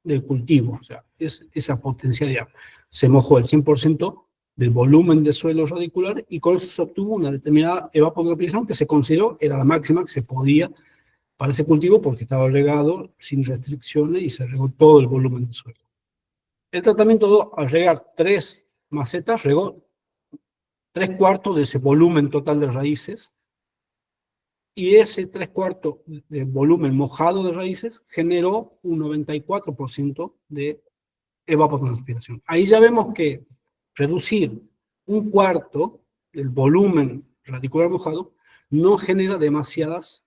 del cultivo, o sea, es esa potencialidad. Se mojó el 100% del volumen de suelo radicular y con eso se obtuvo una determinada evapotranspiración que se consideró era la máxima que se podía para ese cultivo porque estaba regado sin restricciones y se regó todo el volumen de suelo. El tratamiento 2, al regar 3 macetas, regó 3/4 de ese volumen total de raíces y ese 3/4 de volumen mojado de raíces generó un 94% de evapotranspiración. Ahí ya vemos que reducir 1/4 del volumen radicular mojado no genera demasiadas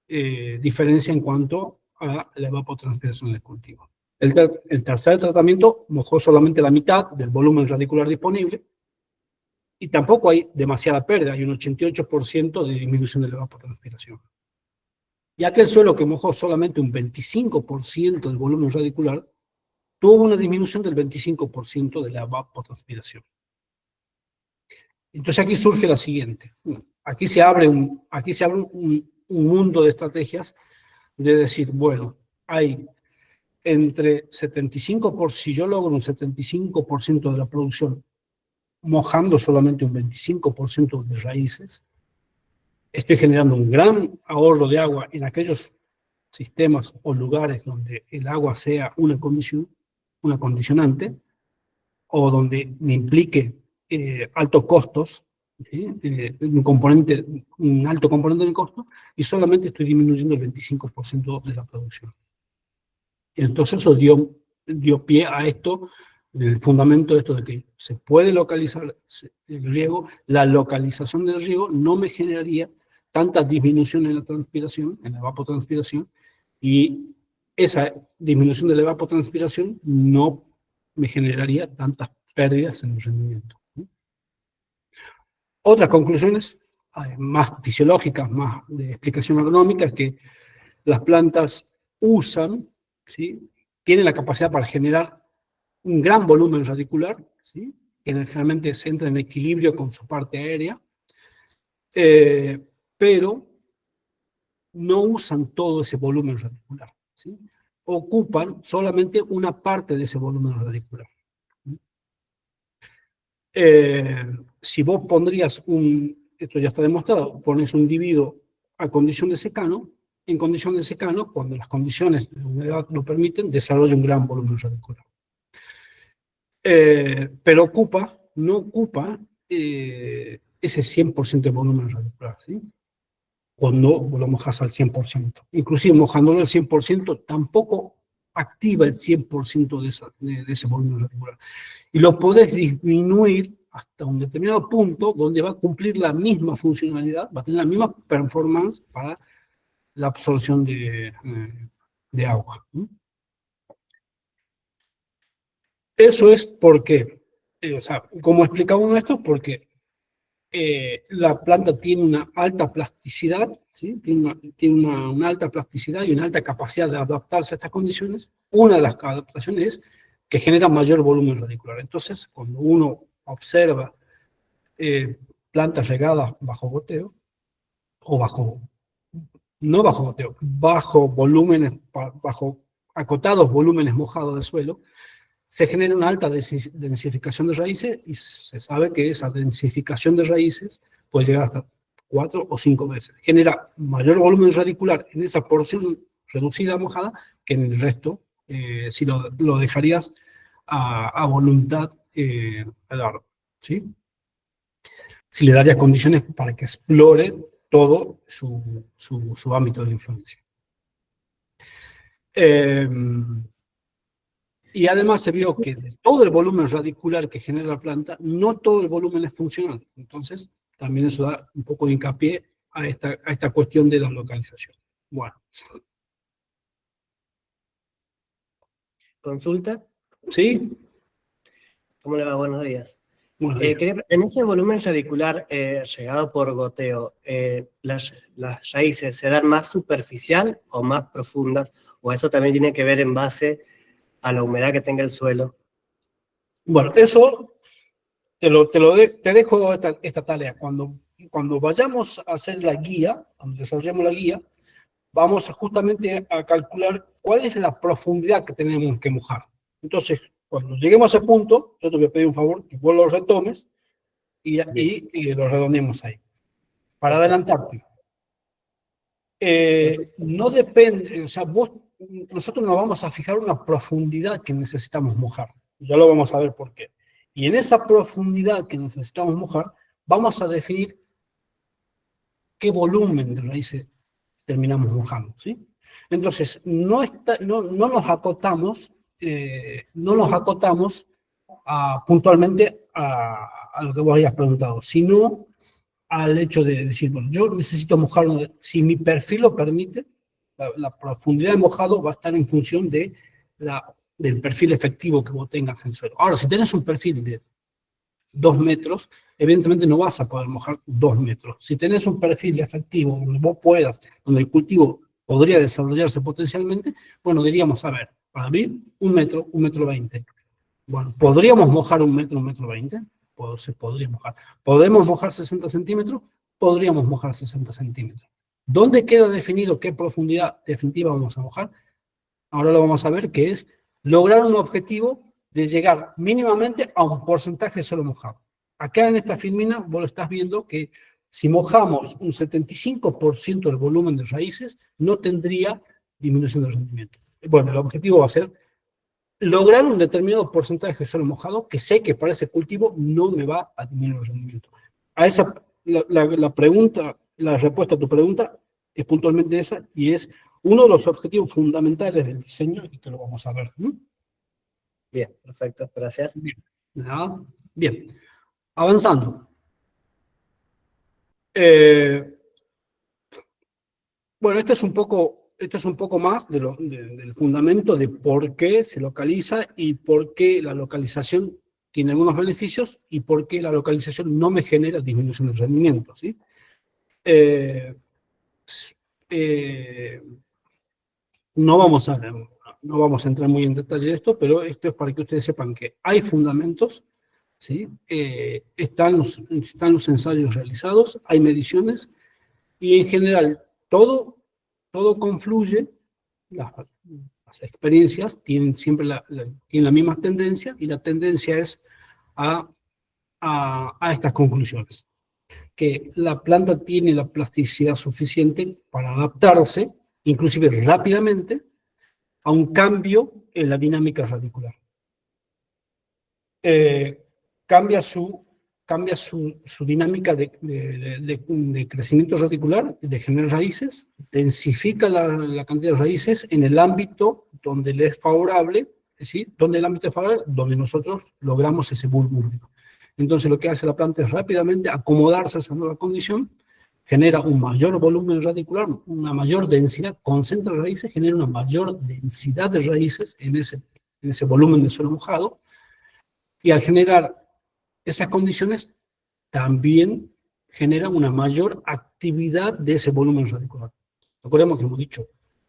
diferencias en cuanto a la evapotranspiración del cultivo. El tercer tratamiento mojó solamente la mitad del volumen radicular disponible y tampoco hay demasiada pérdida, hay un 88% de disminución de la evapotranspiración. Y aquel suelo que mojó solamente un 25% del volumen radicular tuvo una disminución del 25% de la evapotranspiración. Entonces aquí surge la siguiente. Aquí se abre un mundo de estrategias de decir, bueno, hay entre 75%, si yo logro un 75% de la producción mojando solamente un 25% de raíces, estoy generando un gran ahorro de agua en aquellos sistemas o lugares donde el agua sea una condicionante, o donde me implique altos costos, ¿sí? Un alto componente de costo, y solamente estoy disminuyendo el 25% de la producción. Entonces eso dio pie a esto, el fundamento de esto de que se puede localizar el riego. La localización del riego no me generaría tanta disminución en la transpiración, en la evapotranspiración, y esa disminución de la evapotranspiración no me generaría tantas pérdidas en el rendimiento. Otras conclusiones, más fisiológicas, más de explicación agronómica, es que las plantas usan, ¿sí?, tienen la capacidad para generar un gran volumen radicular, ¿sí?, que generalmente se entra en equilibrio con su parte aérea, pero no usan todo ese volumen radicular, ¿sí? Ocupan solamente una parte de ese volumen radicular. Si vos pondrías esto ya está demostrado, pones un individuo a condición de secano, en condición de secano, cuando las condiciones de humedad lo permiten, desarrolla un gran volumen radicular. Pero no ocupa ese 100% de volumen radicular, ¿sí?, cuando lo mojas al 100%. Inclusive mojándolo al 100% tampoco activa el 100% de ese volumen radicular. Y lo podés disminuir hasta un determinado punto donde va a cumplir la misma funcionalidad, va a tener la misma performance para la absorción de agua. Eso es porque, o sea, ¿cómo explicaba uno esto? Porque la planta tiene una alta plasticidad, ¿sí? Tiene una alta plasticidad y una alta capacidad de adaptarse a estas condiciones. Una de las adaptaciones es que genera mayor volumen radicular. Entonces, cuando uno observa plantas regadas bajo goteo, o no bajo goteo, bajo volúmenes, bajo acotados volúmenes mojados de suelo, se genera una alta densificación de raíces, y se sabe que esa densificación de raíces puede llegar hasta 4 o 5 veces. Genera mayor volumen radicular en esa porción reducida mojada que en el resto, si lo dejarías a voluntad al árbol, ¿sí? Si le darías condiciones para que explore todo su ámbito de influencia. Y además se vio que de todo el volumen radicular que genera la planta, no todo el volumen es funcional. Entonces, también eso da un poco de hincapié a esta cuestión de la localización. Bueno. ¿Consulta? ¿Sí? ¿Cómo le va? Buenos días. Buenos días. En ese volumen radicular regado por goteo, ¿las raíces se dan más superficial o más profundas? ¿O eso también tiene que ver en base a la humedad que tenga el suelo? Bueno, eso te dejo esta tarea. Cuando vayamos a hacer la guía, cuando desarrollemos la guía, vamos justamente a calcular cuál es la profundidad que tenemos que mojar. Entonces, cuando lleguemos a ese punto, yo te voy a pedir un favor, que vos lo retomes y lo redondeemos ahí. Para adelantarte. No depende, o sea, nosotros nos vamos a fijar una profundidad que necesitamos mojar. Ya lo vamos a ver por qué. Y en esa profundidad que necesitamos mojar, vamos a definir qué volumen de raíces terminamos mojando, ¿sí? Entonces, no nos acotamos puntualmente a lo que vos hayas preguntado, sino al hecho de decir, bueno, yo necesito mojar, si mi perfil lo permite, la profundidad de mojado va a estar en función del perfil efectivo que vos tengas en el suelo. Ahora, si tenés un perfil de 2 metros, evidentemente no vas a poder mojar 2 metros. Si tenés un perfil efectivo donde vos puedas, donde el cultivo podría desarrollarse potencialmente, bueno, diríamos, a ver, para mí, 1 metro, 1,20 metros. Bueno, ¿podríamos mojar 1 metro, 1,20 metros? Se podría mojar. ¿Podemos mojar 60 centímetros? Podríamos mojar 60 centímetros. ¿Dónde queda definido qué profundidad definitiva vamos a mojar? Ahora lo vamos a ver, que es lograr un objetivo de llegar mínimamente a un porcentaje de suelo mojado. Acá en esta filmina vos lo estás viendo que Si mojamos un 75% del volumen de raíces, no tendría disminución del rendimiento. Bueno, el objetivo va a ser lograr un determinado porcentaje de suelo mojado que sé que para ese cultivo no me va a disminuir el rendimiento. A esa, la pregunta, la respuesta a tu pregunta es puntualmente esa, y es uno de los objetivos fundamentales del diseño, y que lo vamos a ver. Bien, perfecto, gracias. Bien, ¿no? Bien. Avanzando. Bueno, esto es un poco más del fundamento de por qué se localiza y por qué la localización tiene algunos beneficios y por qué la localización no me genera disminución de rendimiento, ¿sí? No vamos a entrar muy en detalle de esto, pero esto es para que ustedes sepan que hay fundamentos, ¿sí? Están los ensayos realizados, hay mediciones, y en general todo confluye, las experiencias tienen siempre tienen la misma tendencia, y la tendencia es a estas conclusiones. Que la planta tiene la plasticidad suficiente para adaptarse, inclusive rápidamente, a un cambio en la dinámica radicular. Cambia su dinámica de crecimiento radicular, de generar raíces, densifica la cantidad de raíces en el ámbito donde le es favorable, es decir, donde el ámbito es favorable, donde nosotros logramos ese bulbo único. Entonces lo que hace la planta es rápidamente acomodarse a esa nueva condición, genera un mayor volumen radicular, una mayor densidad, concentra raíces, genera una mayor densidad de raíces en ese volumen de suelo mojado, y al generar esas condiciones también genera una mayor actividad de ese volumen radicular. Recordemos que hemos dicho,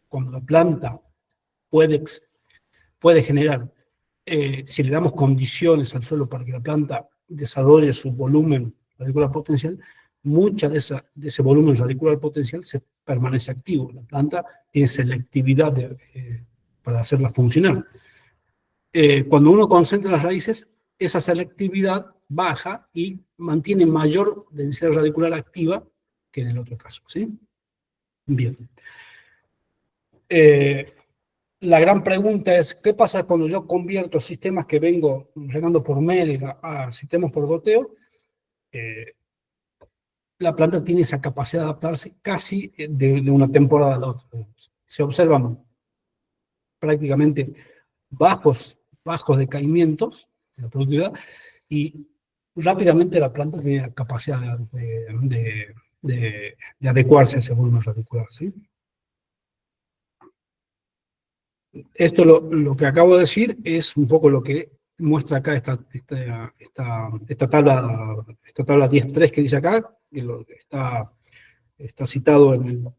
cuando la planta puede generar, si le damos condiciones al suelo para que la planta desarrolle su volumen radicular potencial, mucha de ese volumen radicular potencial se permanece activo. La planta tiene selectividad para hacerla funcionar. Cuando uno concentra las raíces, esa selectividad baja y mantiene mayor densidad radicular activa que en el otro caso, ¿sí? Bien. La gran pregunta es, ¿qué pasa cuando yo convierto sistemas que vengo regando por melga a sistemas por goteo? La planta tiene esa capacidad de adaptarse casi de una temporada a la otra. Se observan prácticamente bajos decaimientos de la productividad, y rápidamente la planta tiene la capacidad de adecuarse a ese volumen radicular, ¿sí? Esto lo que acabo de decir es un poco lo que muestra acá esta tabla 10.3 que dice acá, que está citado en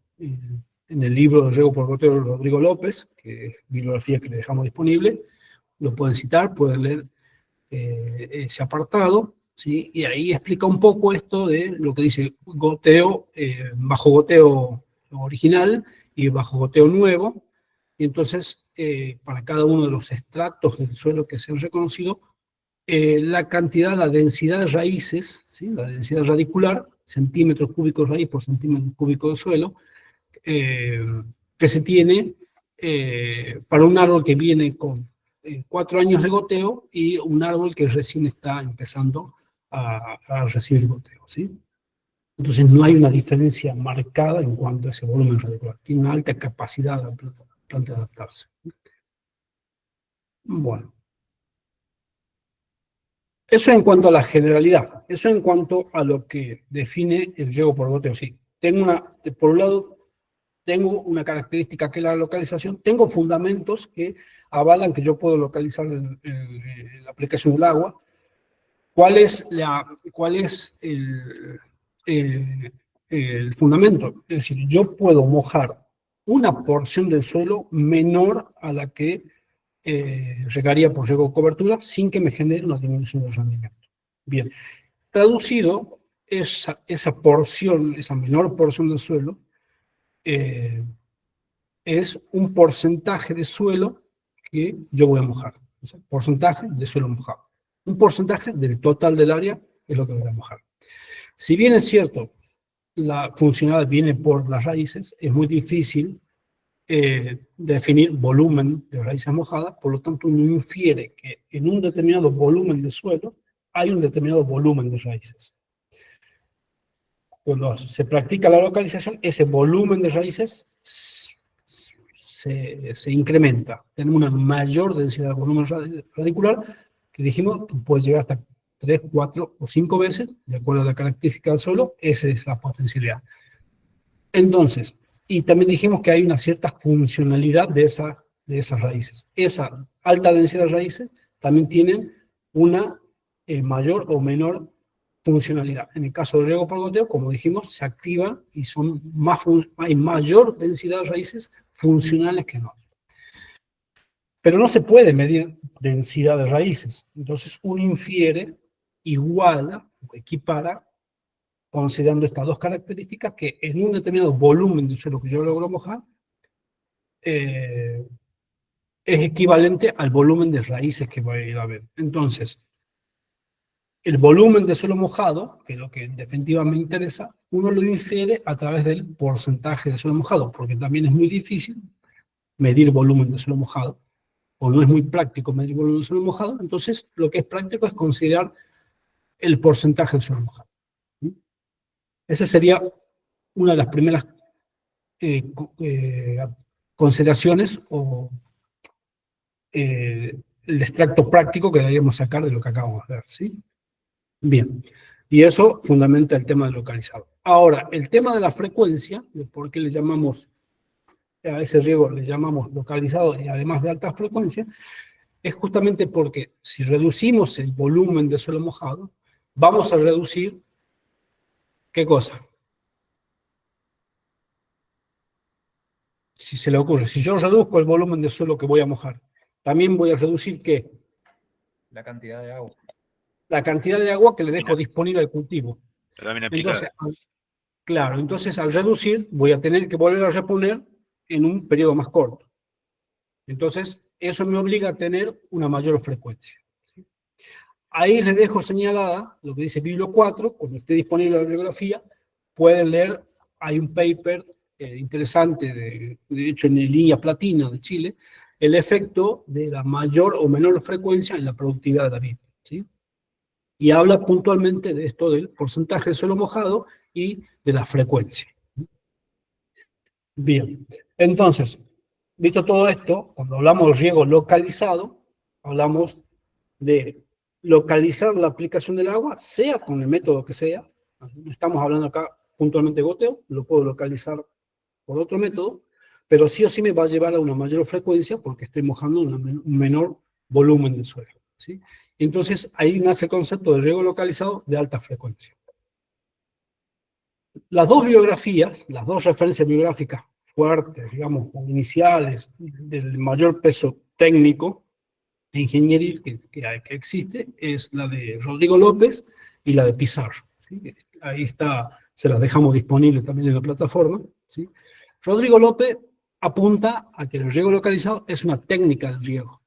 el libro de Riego por Goteo de Rodrigo López, que es bibliografía que le dejamos disponible. Lo pueden citar, pueden leer ese apartado, ¿sí? Y ahí explica un poco esto de lo que dice goteo, bajo goteo original y bajo goteo nuevo. Y entonces, para cada uno de los estratos del suelo que se han reconocido, la cantidad, la densidad de raíces, ¿sí? La densidad radicular, centímetros cúbicos raíz por centímetro cúbico de suelo, que se tiene para un árbol que viene con 4 años de goteo y un árbol que recién está empezando a recibir goteo, ¿sí? Entonces no hay una diferencia marcada en cuanto a ese volumen radicular. Tiene una alta capacidad la planta de adaptarse. Bueno. Eso en cuanto a la generalidad. Eso en cuanto a lo que define el riego por goteo. Sí, por un lado, tengo una característica que es la localización. Tengo fundamentos que avalan que yo puedo localizar la aplicación del agua. ¿Cuál es el fundamento? Es decir, yo puedo mojar una porción del suelo menor a la que regaría por riego o cobertura sin que me genere una disminución del rendimiento. Bien, traducido, esa porción, esa menor porción del suelo, es un porcentaje de suelo que yo voy a mojar. O sea, porcentaje de suelo mojado. Un porcentaje del total del área es lo que voy a mojar. Si bien es cierto la funcionalidad viene por las raíces, es muy difícil definir volumen de raíces mojadas, por lo tanto uno infiere que en un determinado volumen de suelo hay un determinado volumen de raíces. Cuando se practica la localización, ese volumen de raíces se incrementa. Tenemos una mayor densidad de volumen radicular, que dijimos que puede llegar hasta 3, 4 o 5 veces, de acuerdo a la característica del suelo. Esa es la potencialidad. Entonces, y también dijimos que hay una cierta funcionalidad de esas raíces. Esa alta densidad de raíces también tienen una mayor o menor funcionalidad. En el caso del riego por goteo, como dijimos, se activa y hay mayor densidad de raíces funcionales que no. Pero no se puede medir densidad de raíces. Entonces uno infiere, iguala o equipara, considerando estas dos características, que en un determinado volumen de suelo que yo logro mojar, es equivalente al volumen de raíces que voy a ir a ver. Entonces, el volumen de suelo mojado, que es lo que en definitiva me interesa, uno lo infiere a través del porcentaje de suelo mojado, porque también es muy difícil medir volumen de suelo mojado, o no es muy práctico medir volumen de suelo mojado. Entonces lo que es práctico es considerar el porcentaje de suelo mojado. Esa sería una de las primeras consideraciones o el extracto práctico que deberíamos sacar de lo que acabamos de ver, ¿sí? Bien, y eso fundamenta el tema del localizado. Ahora, el tema de la frecuencia, de por qué le llamamos, a ese riego le llamamos localizado y además de alta frecuencia, es justamente porque si reducimos el volumen de suelo mojado, vamos a reducir, ¿qué cosa? Si se le ocurre, si yo reduzco el volumen de suelo que voy a mojar, también voy a reducir, ¿qué? La cantidad de agua. La cantidad de agua que le dejo disponible al cultivo. Entonces, claro, entonces al reducir voy a tener que volver a reponer en un periodo más corto. Entonces, eso me obliga a tener una mayor frecuencia. ¿Sí? Ahí les dejo señalada lo que dice Biblio 4, cuando esté disponible la bibliografía, pueden leer, hay un paper interesante, de hecho en línea platina de Chile, el efecto de la mayor o menor frecuencia en la productividad de la vid, ¿sí? Y habla puntualmente de esto del porcentaje de suelo mojado y de la frecuencia. Bien, entonces, visto todo esto, cuando hablamos de riego localizado, hablamos de localizar la aplicación del agua, sea con el método que sea. No estamos hablando acá puntualmente de goteo, lo puedo localizar por otro método, pero sí o sí me va a llevar a una mayor frecuencia porque estoy mojando un menor volumen de suelo, ¿sí? Entonces, ahí nace el concepto de riego localizado de alta frecuencia. Las dos bibliografías, las dos referencias bibliográficas fuertes, digamos, iniciales, del mayor peso técnico e ingenieril que existe, es la de Rodrigo López y la de Pizarro, ¿sí? Ahí está, se las dejamos disponibles también en la plataforma, ¿sí? Rodrigo López apunta a que el riego localizado es una técnica de riego.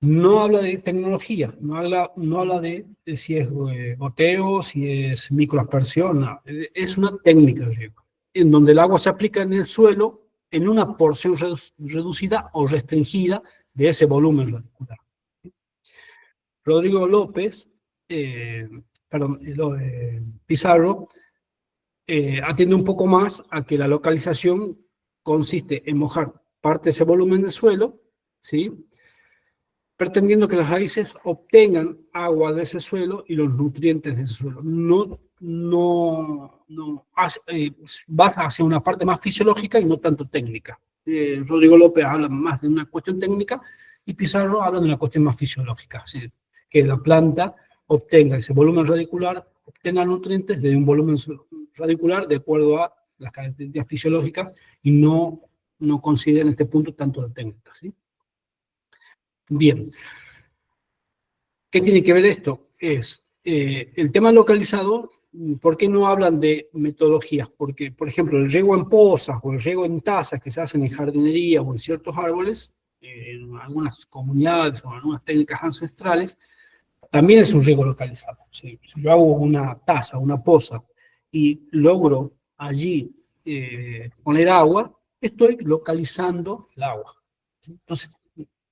No habla de tecnología, no habla de si es goteo, si es microaspersión, no. Es una técnica de riego, en donde el agua se aplica en el suelo en una porción reducida o restringida de ese volumen radicular. Rodrigo López, Pizarro, atiende un poco más a que la localización consiste en mojar parte de ese volumen de suelo, ¿sí?, pretendiendo que las raíces obtengan agua de ese suelo y los nutrientes de ese suelo. Va hacia una parte más fisiológica y no tanto técnica. Rodrigo López habla más de una cuestión técnica y Pizarro habla de una cuestión más fisiológica, ¿sí?, que la planta obtenga ese volumen radicular, obtenga nutrientes de un volumen radicular de acuerdo a las características fisiológicas y no considera en este punto tanto la técnica, ¿sí? Bien. ¿Qué tiene que ver esto? Es el tema localizado. ¿Por qué no hablan de metodologías? Porque, por ejemplo, el riego en pozas o el riego en tazas que se hacen en jardinería o en ciertos árboles, en algunas comunidades o en algunas técnicas ancestrales, también es un riego localizado. Si yo hago una taza, una poza, y logro allí poner agua, estoy localizando el agua. ¿Sí? Entonces,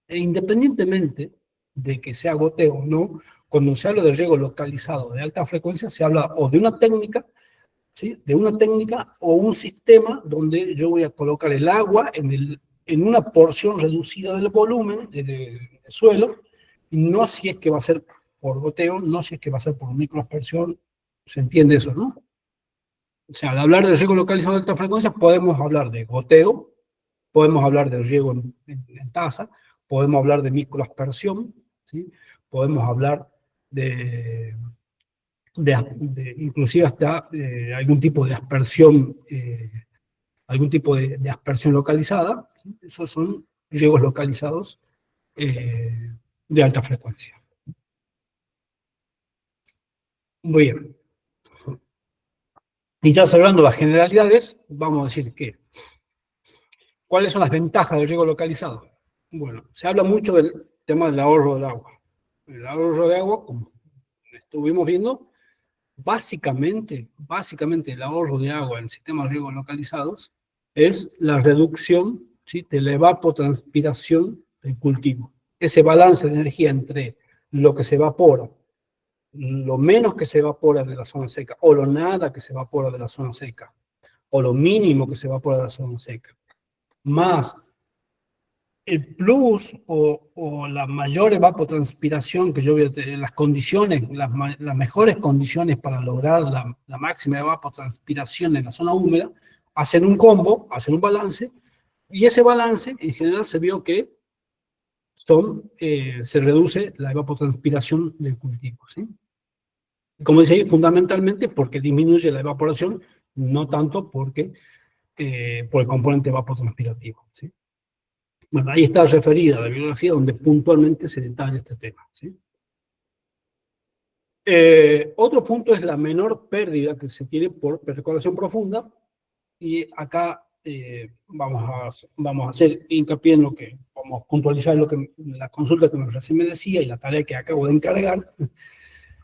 independientemente de que sea goteo o no, cuando se habla de riego localizado de alta frecuencia, se habla o de una técnica, ¿sí? De una técnica o un sistema donde yo voy a colocar el agua en una porción reducida del volumen del suelo, no si es que va a ser por goteo, no si es que va a ser por microaspersión, ¿se entiende eso, no? O sea, al hablar de riego localizado de alta frecuencia, podemos hablar de goteo, podemos hablar de riego en taza, podemos hablar de microaspersión, ¿sí? Podemos hablar inclusive hasta algún tipo de aspersión, de aspersión localizada, ¿sí? Esos son riegos localizados de alta frecuencia. Muy bien. Y ya hablando de las generalidades, vamos a decir que, ¿cuáles son las ventajas del riego localizado? Bueno, se habla mucho del tema del ahorro del agua. El ahorro de agua, como estuvimos viendo, básicamente el ahorro de agua en sistemas de riego localizados es la reducción, ¿sí?, de la evapotranspiración del cultivo. Ese balance de energía entre lo que se evapora, lo menos que se evapora de la zona seca, o lo nada que se evapora de la zona seca, o lo mínimo que se evapora de la zona seca, más el plus o la mayor evapotranspiración que yo voy a tener, las condiciones, las mejores condiciones para lograr la máxima evapotranspiración en la zona húmeda, hacen un combo, hacen un balance, y ese balance en general se vio que se reduce la evapotranspiración del cultivo, ¿sí? Como decía, fundamentalmente porque disminuye la evaporación, no tanto por el componente evapotranspirativo, ¿sí? Bueno, ahí está referida la bibliografía donde puntualmente se detalla este tema, ¿sí? Otro punto es la menor pérdida que se tiene por percolación profunda, y acá vamos a hacer hincapié en vamos a puntualizar la consulta que recién me decía y la tarea que acabo de encargar,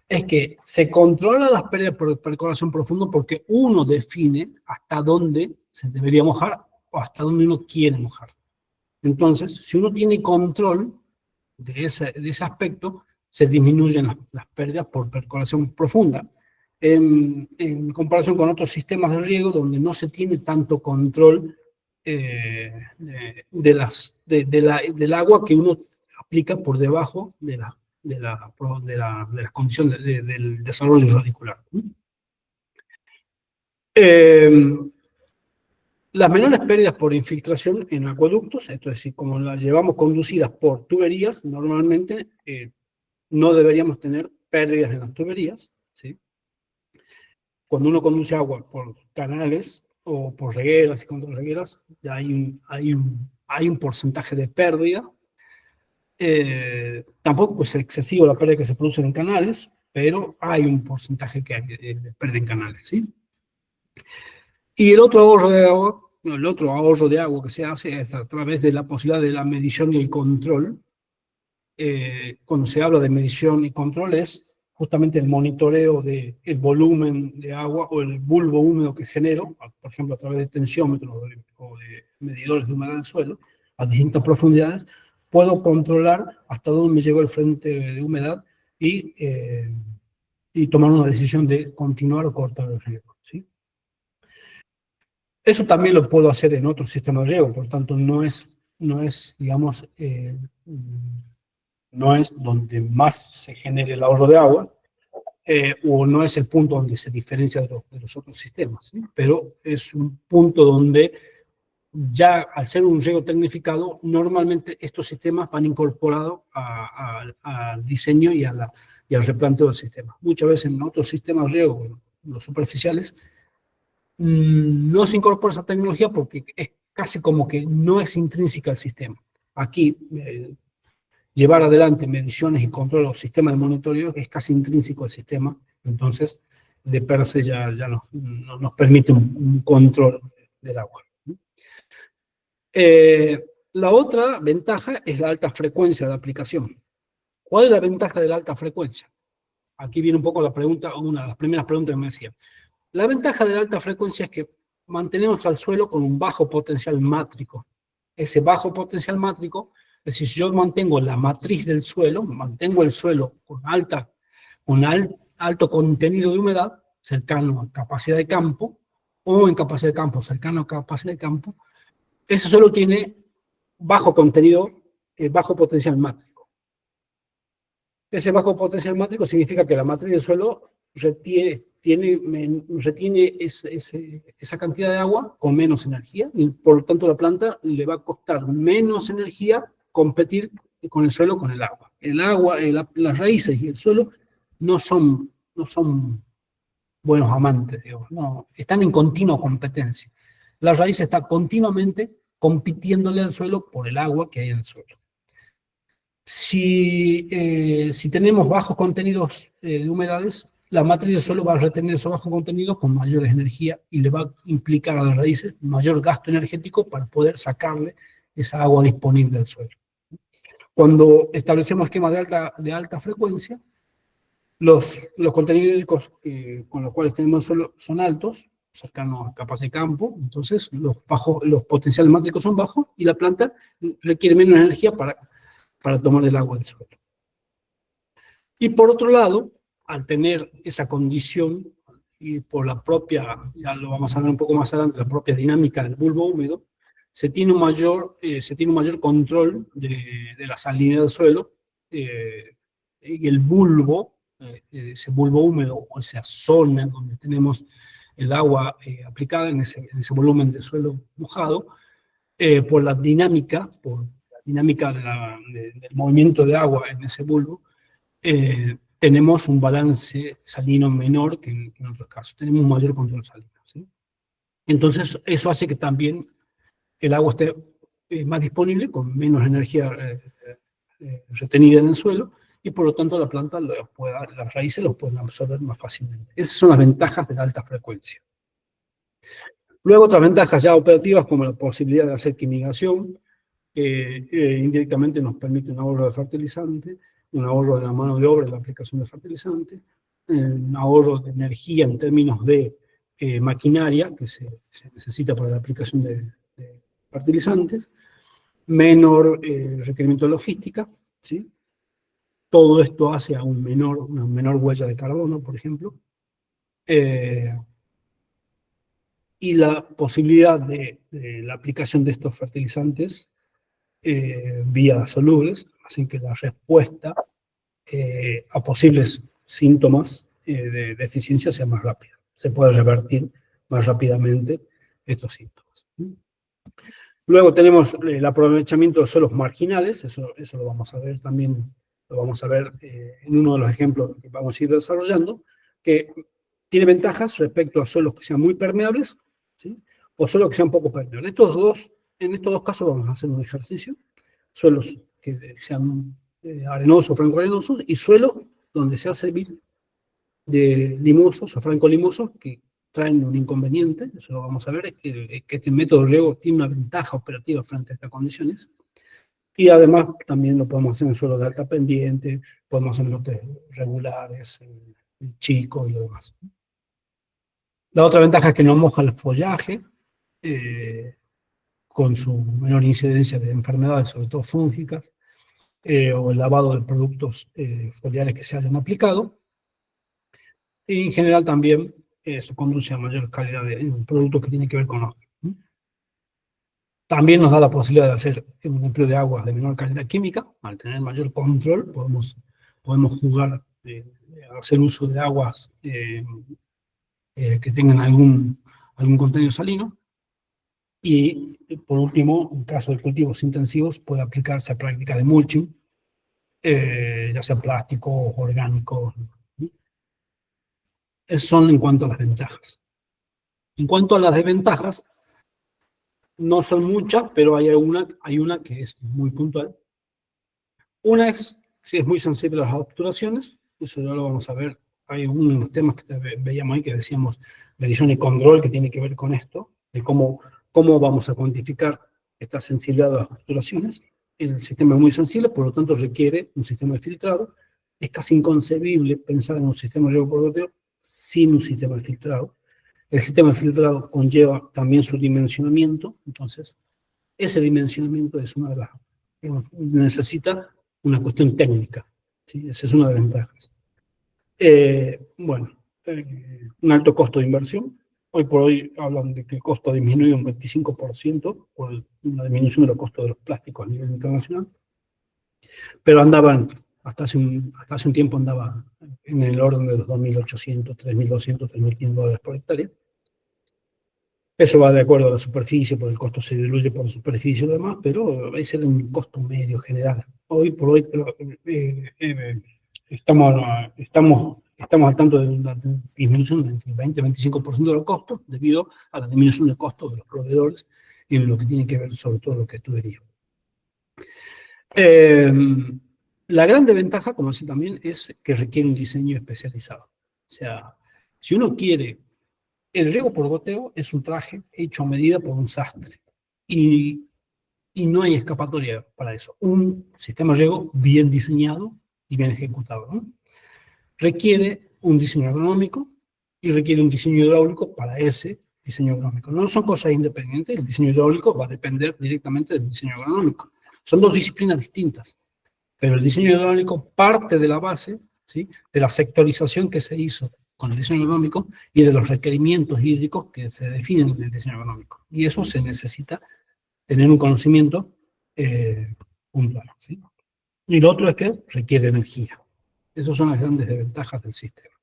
es que se controla las pérdidas por percolación profunda porque uno define hasta dónde se debería mojar o hasta dónde uno quiere mojar. Entonces, si uno tiene control de ese aspecto, se disminuyen las pérdidas por percolación profunda, en comparación con otros sistemas de riego donde no se tiene tanto control del agua que uno aplica por debajo de las condiciones del desarrollo radicular. Las menores pérdidas por infiltración en acueductos, esto es decir, como las llevamos conducidas por tuberías, normalmente no deberíamos tener pérdidas en las tuberías, ¿sí? Cuando uno conduce agua por canales o por regueras y contra regueras, ya hay un porcentaje de pérdida. Tampoco es excesivo la pérdida que se produce en canales, pero hay un porcentaje que hay de pérdida en canales, ¿sí? Y el otro ahorro de agua que se hace es a través de la posibilidad de la medición y el control. Cuando se habla de medición y control es justamente el monitoreo del volumen de agua o el bulbo húmedo que genero, por ejemplo a través de tensiómetros o de medidores de humedad del suelo, a distintas profundidades, puedo controlar hasta dónde me llegó el frente de humedad y tomar una decisión de continuar o cortar el riego, ¿sí? Eso también lo puedo hacer en otros sistemas de riego, por tanto no es digamos, no es donde más se genere el ahorro de agua, o no es el punto donde se diferencia de los otros sistemas, ¿sí? Pero es un punto donde ya al ser un riego tecnificado, normalmente estos sistemas van incorporados al diseño y al replanteo del sistema. Muchas veces en otros sistemas de riego, los superficiales, no se incorpora esa tecnología porque es casi como que no es intrínseca al sistema. Aquí, llevar adelante mediciones y control de los sistemas de monitoreo es casi intrínseco al sistema, entonces de per se ya nos permite un control del agua. La otra ventaja es la alta frecuencia de aplicación. ¿Cuál es la ventaja de la alta frecuencia? Aquí viene un poco la pregunta, una de las primeras preguntas que me decía. La ventaja de la alta frecuencia es que mantenemos al suelo con un bajo potencial mátrico. Ese bajo potencial mátrico, es decir, si yo mantengo la matriz del suelo, mantengo el suelo con alto contenido de humedad, cercano a capacidad de campo, o en capacidad de campo, cercano a capacidad de campo, ese suelo tiene bajo contenido, bajo potencial mátrico. Ese bajo potencial mátrico significa que la matriz del suelo retiene esa cantidad de agua con menos energía, y por lo tanto a la planta le va a costar menos energía competir con el suelo, con el agua. El agua, las raíces y el suelo no son buenos amantes, digamos, no, están en continua competencia. La raíz está continuamente compitiéndole al suelo por el agua que hay en el suelo. Si tenemos bajos contenidos de humedades, la matriz del suelo va a retener esos bajos contenidos con mayores energía y le va a implicar a las raíces mayor gasto energético para poder sacarle esa agua disponible del suelo. Cuando establecemos esquemas de alta frecuencia, los contenidos hídricos con los cuales tenemos el suelo son altos, cercanos a capas de campo, entonces los potenciales mátricos son bajos y la planta requiere menos energía para tomar el agua del suelo. Y por otro lado, al tener esa condición, y por la propia, ya lo vamos a ver un poco más adelante, la propia dinámica del bulbo húmedo, se tiene un mayor control de la salinidad del suelo, y el bulbo, ese bulbo húmedo, o esa zona donde tenemos el agua aplicada en ese volumen de suelo mojado, por la dinámica del movimiento de agua en ese bulbo, tenemos un balance salino menor que en otros casos. Tenemos un mayor control salino, ¿sí? Entonces, eso hace que también el agua esté más disponible, con menos energía retenida en el suelo, y por lo tanto la planta, las raíces los pueden absorber más fácilmente. Esas son las ventajas de la alta frecuencia. Luego, otras ventajas ya operativas, como la posibilidad de hacer quimigación, indirectamente nos permite un ahorro de fertilizante, un ahorro de la mano de obra en la aplicación de fertilizante, un ahorro de energía en términos de maquinaria que se necesita para la aplicación de fertilizantes, menor requerimiento de logística, ¿sí? Todo esto hace a una menor huella de carbono, por ejemplo, y la posibilidad de la aplicación de estos fertilizantes vía solubles hacen que la respuesta a posibles síntomas de deficiencia sea más rápida. Se puede revertir más rápidamente estos síntomas. Luego tenemos el aprovechamiento de suelos marginales, eso lo vamos a ver también, lo vamos a ver en uno de los ejemplos que vamos a ir desarrollando, que tiene ventajas respecto a suelos que sean muy permeables, ¿sí? O suelos que sean poco permeables. En estos dos casos vamos a hacer un ejercicio, suelos que sean arenosos, franco-arenosos, y suelos donde se hace de limosos o franco-limosos, que traen un inconveniente, eso lo vamos a ver, que este método de riego tiene una ventaja operativa frente a estas condiciones, y además también lo podemos hacer en suelos de alta pendiente, podemos hacer lotes regulares, chicos y lo demás. La otra ventaja es que no moja el follaje, con su menor incidencia de enfermedades, sobre todo fúngicas, o el lavado de productos foliares que se hayan aplicado. Y en general también eso conduce a mayor calidad de productos que tienen que ver con otros. También nos da la posibilidad de hacer un empleo de aguas de menor calidad química. Al tener mayor control podemos jugar a hacer uso de aguas que tengan algún contenido salino. Y por último, en caso de cultivos intensivos, puede aplicarse a prácticas de mulching, ya sea plásticos, orgánicos. Esos son en cuanto a las ventajas. En cuanto a las desventajas, no son muchas, pero hay una que es muy puntual. Una es, si es muy sensible a las obturaciones, eso ya lo vamos a ver. Hay unos temas que veíamos ahí que decíamos medición y control, que tiene que ver con esto, de cómo vamos a cuantificar esta sensibilidad a las obturaciones. El sistema es muy sensible, por lo tanto requiere un sistema de filtrado. Es casi inconcebible pensar en un sistema de riego por goteo sin un sistema de filtrado. El sistema de filtrado conlleva también su dimensionamiento, entonces ese dimensionamiento es una de las, digamos, necesita una cuestión técnica, ¿sí? Esa es una de las ventajas. Un alto costo de inversión. Hoy por hoy hablan de que el costo ha disminuido un 25% por la disminución de los costos de los plásticos a nivel internacional, pero andaban, hasta hace un tiempo andaba en el orden de los 2.800, 3.200, 3.500 dólares por hectárea. Eso va de acuerdo a la superficie, por el costo se diluye por superficie y lo demás, pero ese es un costo medio general. Hoy por hoy estamos al tanto de una disminución entre el 20 y 25% de los costos debido a la disminución de costos de los proveedores y en lo que tiene que ver sobre todo lo que es tubería. La gran ventaja, como decía también, es que requiere un diseño especializado. O sea, si uno quiere, el riego por goteo es un traje hecho a medida por un sastre y no hay escapatoria para eso. Un sistema de riego bien diseñado y bien ejecutado, ¿no? Requiere un diseño agronómico y requiere un diseño hidráulico para ese diseño agronómico. No son cosas independientes, el diseño hidráulico va a depender directamente del diseño agronómico. Son dos disciplinas distintas, pero el diseño hidráulico parte de la base, ¿sí?, de la sectorización que se hizo con el diseño agronómico y de los requerimientos hídricos que se definen en el diseño agronómico. Y eso se necesita tener un conocimiento puntual, ¿sí? Y lo otro es que requiere energía. Esas son las grandes desventajas del sistema.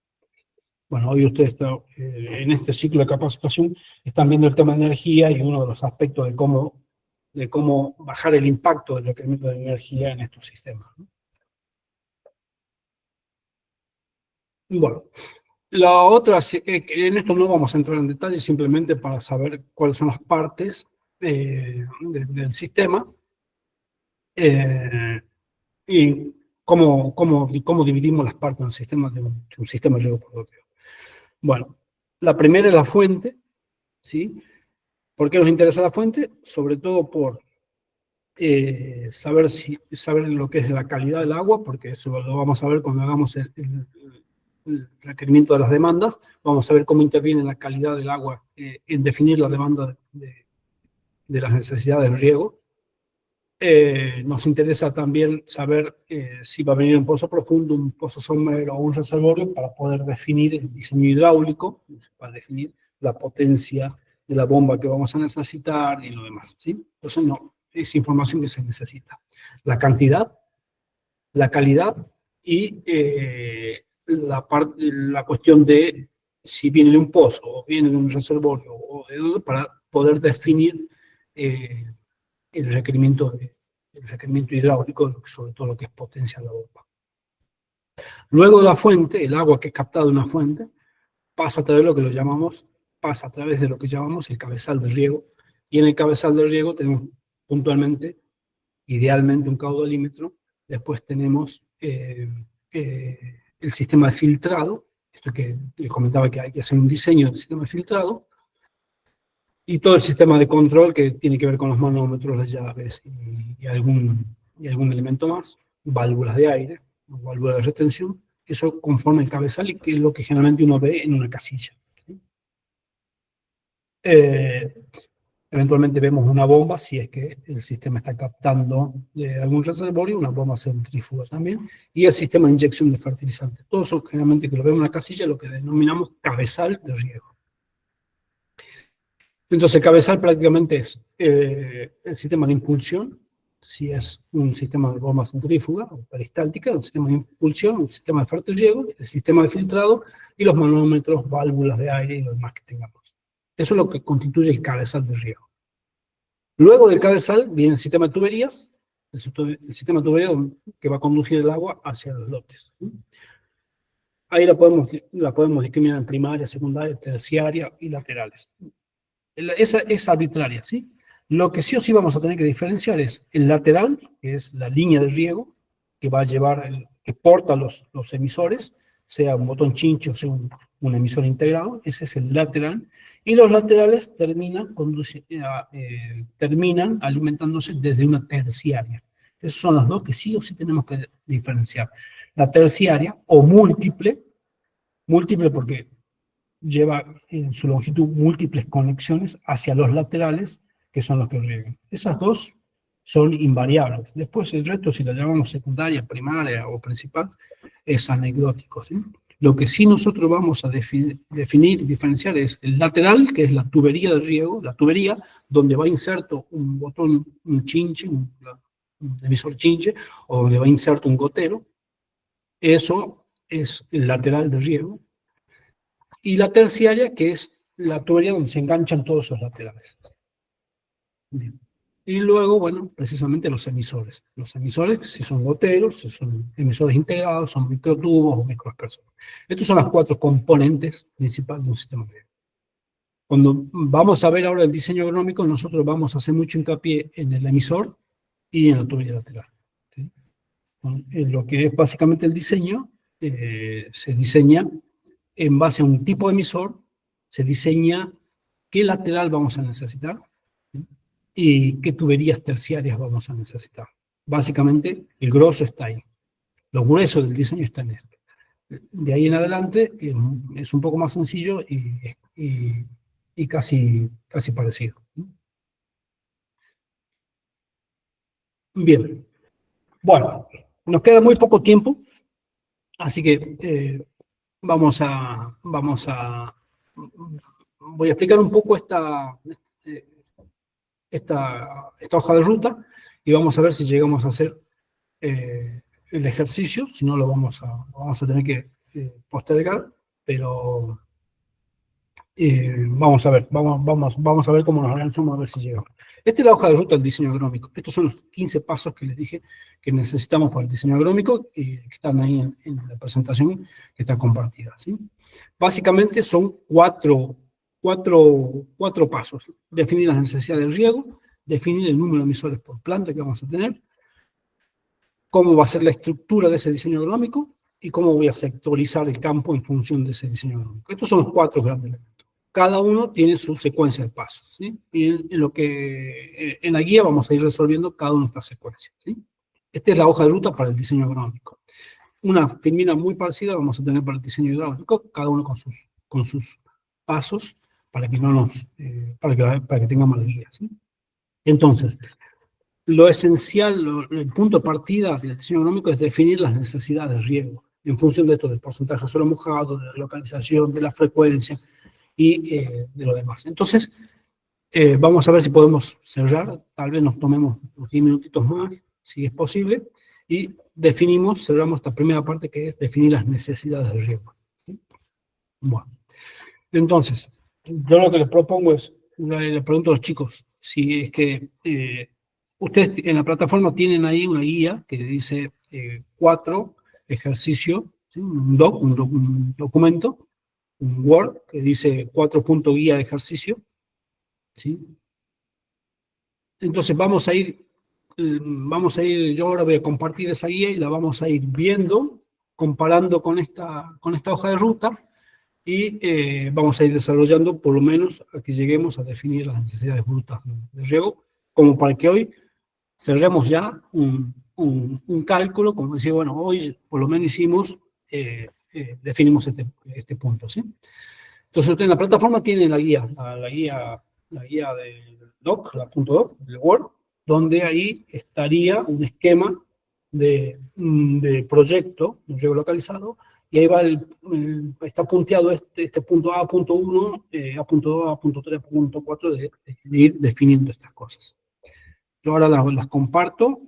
Bueno, hoy ustedes en este ciclo de capacitación están viendo el tema de energía y uno de los aspectos de cómo bajar el impacto del requerimiento de energía en estos sistemas, ¿no? Y bueno, la otra, en esto no vamos a entrar en detalle, simplemente para saber cuáles son las partes del sistema y cómo dividimos las partes del sistema de un sistema de riego por goteo. Bueno, la primera es la fuente, ¿sí? ¿Por qué nos interesa la fuente? Sobre todo por saber lo que es la calidad del agua, porque eso lo vamos a ver cuando hagamos el requerimiento de las demandas. Vamos a ver cómo interviene la calidad del agua en definir la demanda de las necesidades del riego. Nos interesa también saber si va a venir un pozo profundo, un pozo somero o un reservorio para poder definir el diseño hidráulico, para definir la potencia de la bomba que vamos a necesitar y lo demás, ¿sí? Entonces, no, es información que se necesita. La cantidad, la calidad y la cuestión de si viene de un pozo o viene de un reservorio o para poder definir el requerimiento hidráulico, sobre todo lo que es potencia de la bomba. Luego de la fuente, el agua que es captada de una fuente pasa a través de lo que llamamos el cabezal de riego, y en el cabezal de riego tenemos puntualmente, idealmente, un caudalímetro. Después tenemos el sistema de filtrado, esto que les comentaba que hay que hacer un diseño del sistema de filtrado, y todo el sistema de control que tiene que ver con los manómetros, las llaves y algún elemento más, válvulas de aire, válvulas de retención. Eso conforma el cabezal y que es lo que generalmente uno ve en una casilla, ¿sí? Eventualmente vemos una bomba, si es que el sistema está captando algún reservorio, una bomba centrífuga también, y el sistema de inyección de fertilizante. Todo eso generalmente que lo vemos en una casilla, lo que denominamos cabezal de riego. Entonces, el cabezal prácticamente es el sistema de impulsión, si es un sistema de bomba centrífuga o peristáltica, un sistema de impulsión, un sistema de fertilriego, el sistema de filtrado y los manómetros, válvulas de aire y lo demás que tengamos. Eso es lo que constituye el cabezal de riego. Luego del cabezal viene el sistema de tuberías, el sistema de tuberías que va a conducir el agua hacia los lotes. Ahí la podemos discriminar en primaria, secundaria, terciaria y laterales. Esa es arbitraria, ¿sí? Lo que sí o sí vamos a tener que diferenciar es el lateral, que es la línea de riego, que va a llevar, que porta los emisores, sea un botón chinche o sea un emisor integrado. Ese es el lateral, y los laterales terminan alimentándose desde una terciaria. Esos son los dos que sí o sí tenemos que diferenciar. La terciaria o múltiple porque lleva en su longitud múltiples conexiones hacia los laterales, que son los que riegan. Esas dos son invariables. Después el resto, si la llamamos secundaria, primaria o principal, es anecdótico, ¿sí? Lo que sí nosotros vamos a definir y diferenciar es el lateral, que es la tubería de riego, la tubería donde va inserto un botón, un chinche, un emisor chinche, o donde va inserto un gotero. Eso es el lateral de riego. Y la terciaria, que es la tubería donde se enganchan todos esos laterales. Bien. Y luego, bueno, precisamente los emisores. Los emisores, si son goteros, si son emisores integrados, son microtubos o microaspersores. Estas son las 4 componentes principales de un sistema de riego. Cuando vamos a ver ahora el diseño agronómico, nosotros vamos a hacer mucho hincapié en el emisor y en la tubería lateral, ¿sí? En lo que es básicamente el diseño, se diseña en base a un tipo de emisor, se diseña qué lateral vamos a necesitar, ¿sí? Y qué tuberías terciarias vamos a necesitar. Básicamente, el grosso está ahí. Lo grueso del diseño está en esto. De ahí en adelante es un poco más sencillo y casi parecido. Bien. Bueno, nos queda muy poco tiempo, así que voy a explicar un poco esta hoja de ruta y vamos a ver si llegamos a hacer el ejercicio. Si no, lo vamos a tener que postergar, pero vamos a ver cómo nos organizamos, a ver si llegamos. Esta es la hoja de ruta del diseño agronómico. Estos son los 15 pasos que les dije que necesitamos para el diseño agronómico y que están ahí en la presentación que está compartida, ¿sí? Básicamente son cuatro pasos. Definir las necesidades del riego, definir el número de emisores por planta que vamos a tener, cómo va a ser la estructura de ese diseño agronómico y cómo voy a sectorizar el campo en función de ese diseño agronómico. Estos son los 4 grandes elementos. Cada uno tiene su secuencia de pasos, ¿sí? Y en la guía vamos a ir resolviendo cada una de estas secuencias, ¿sí? Esta es la hoja de ruta para el diseño agronómico. Una filmina muy parecida vamos a tener para el diseño hidráulico, cada uno con sus pasos para que para que tengamos la guía, ¿sí? Entonces, lo esencial, el punto de partida del diseño agronómico es definir las necesidades de riego en función de esto, del porcentaje de suelo mojado, de la localización, de la frecuencia y de lo demás. Entonces, vamos a ver si podemos cerrar, tal vez nos tomemos unos 10 minutitos más, si es posible, y cerramos esta primera parte que es definir las necesidades de riego, ¿sí? Bueno, entonces, yo lo que les propongo es, le pregunto a los chicos, si es que ustedes en la plataforma tienen ahí una guía que dice 4 ejercicios, ¿sí? Un documento, un Word que dice 4 puntos guía de ejercicio, ¿sí? Entonces vamos a ir, yo ahora voy a compartir esa guía y la vamos a ir viendo, comparando con esta hoja de ruta y vamos a ir desarrollando por lo menos a que lleguemos a definir las necesidades brutas de riego, como para que hoy cerremos ya un cálculo, como decía, bueno, hoy por lo menos definimos este punto, ¿sí? Entonces usted en la plataforma tiene la guía del doc, la .doc, del Word, donde ahí estaría un esquema de proyecto, un riego localizado, y ahí va está punteado este punto A, punto 1, A.2, A.3, A.4, de ir definiendo estas cosas. Yo ahora las comparto.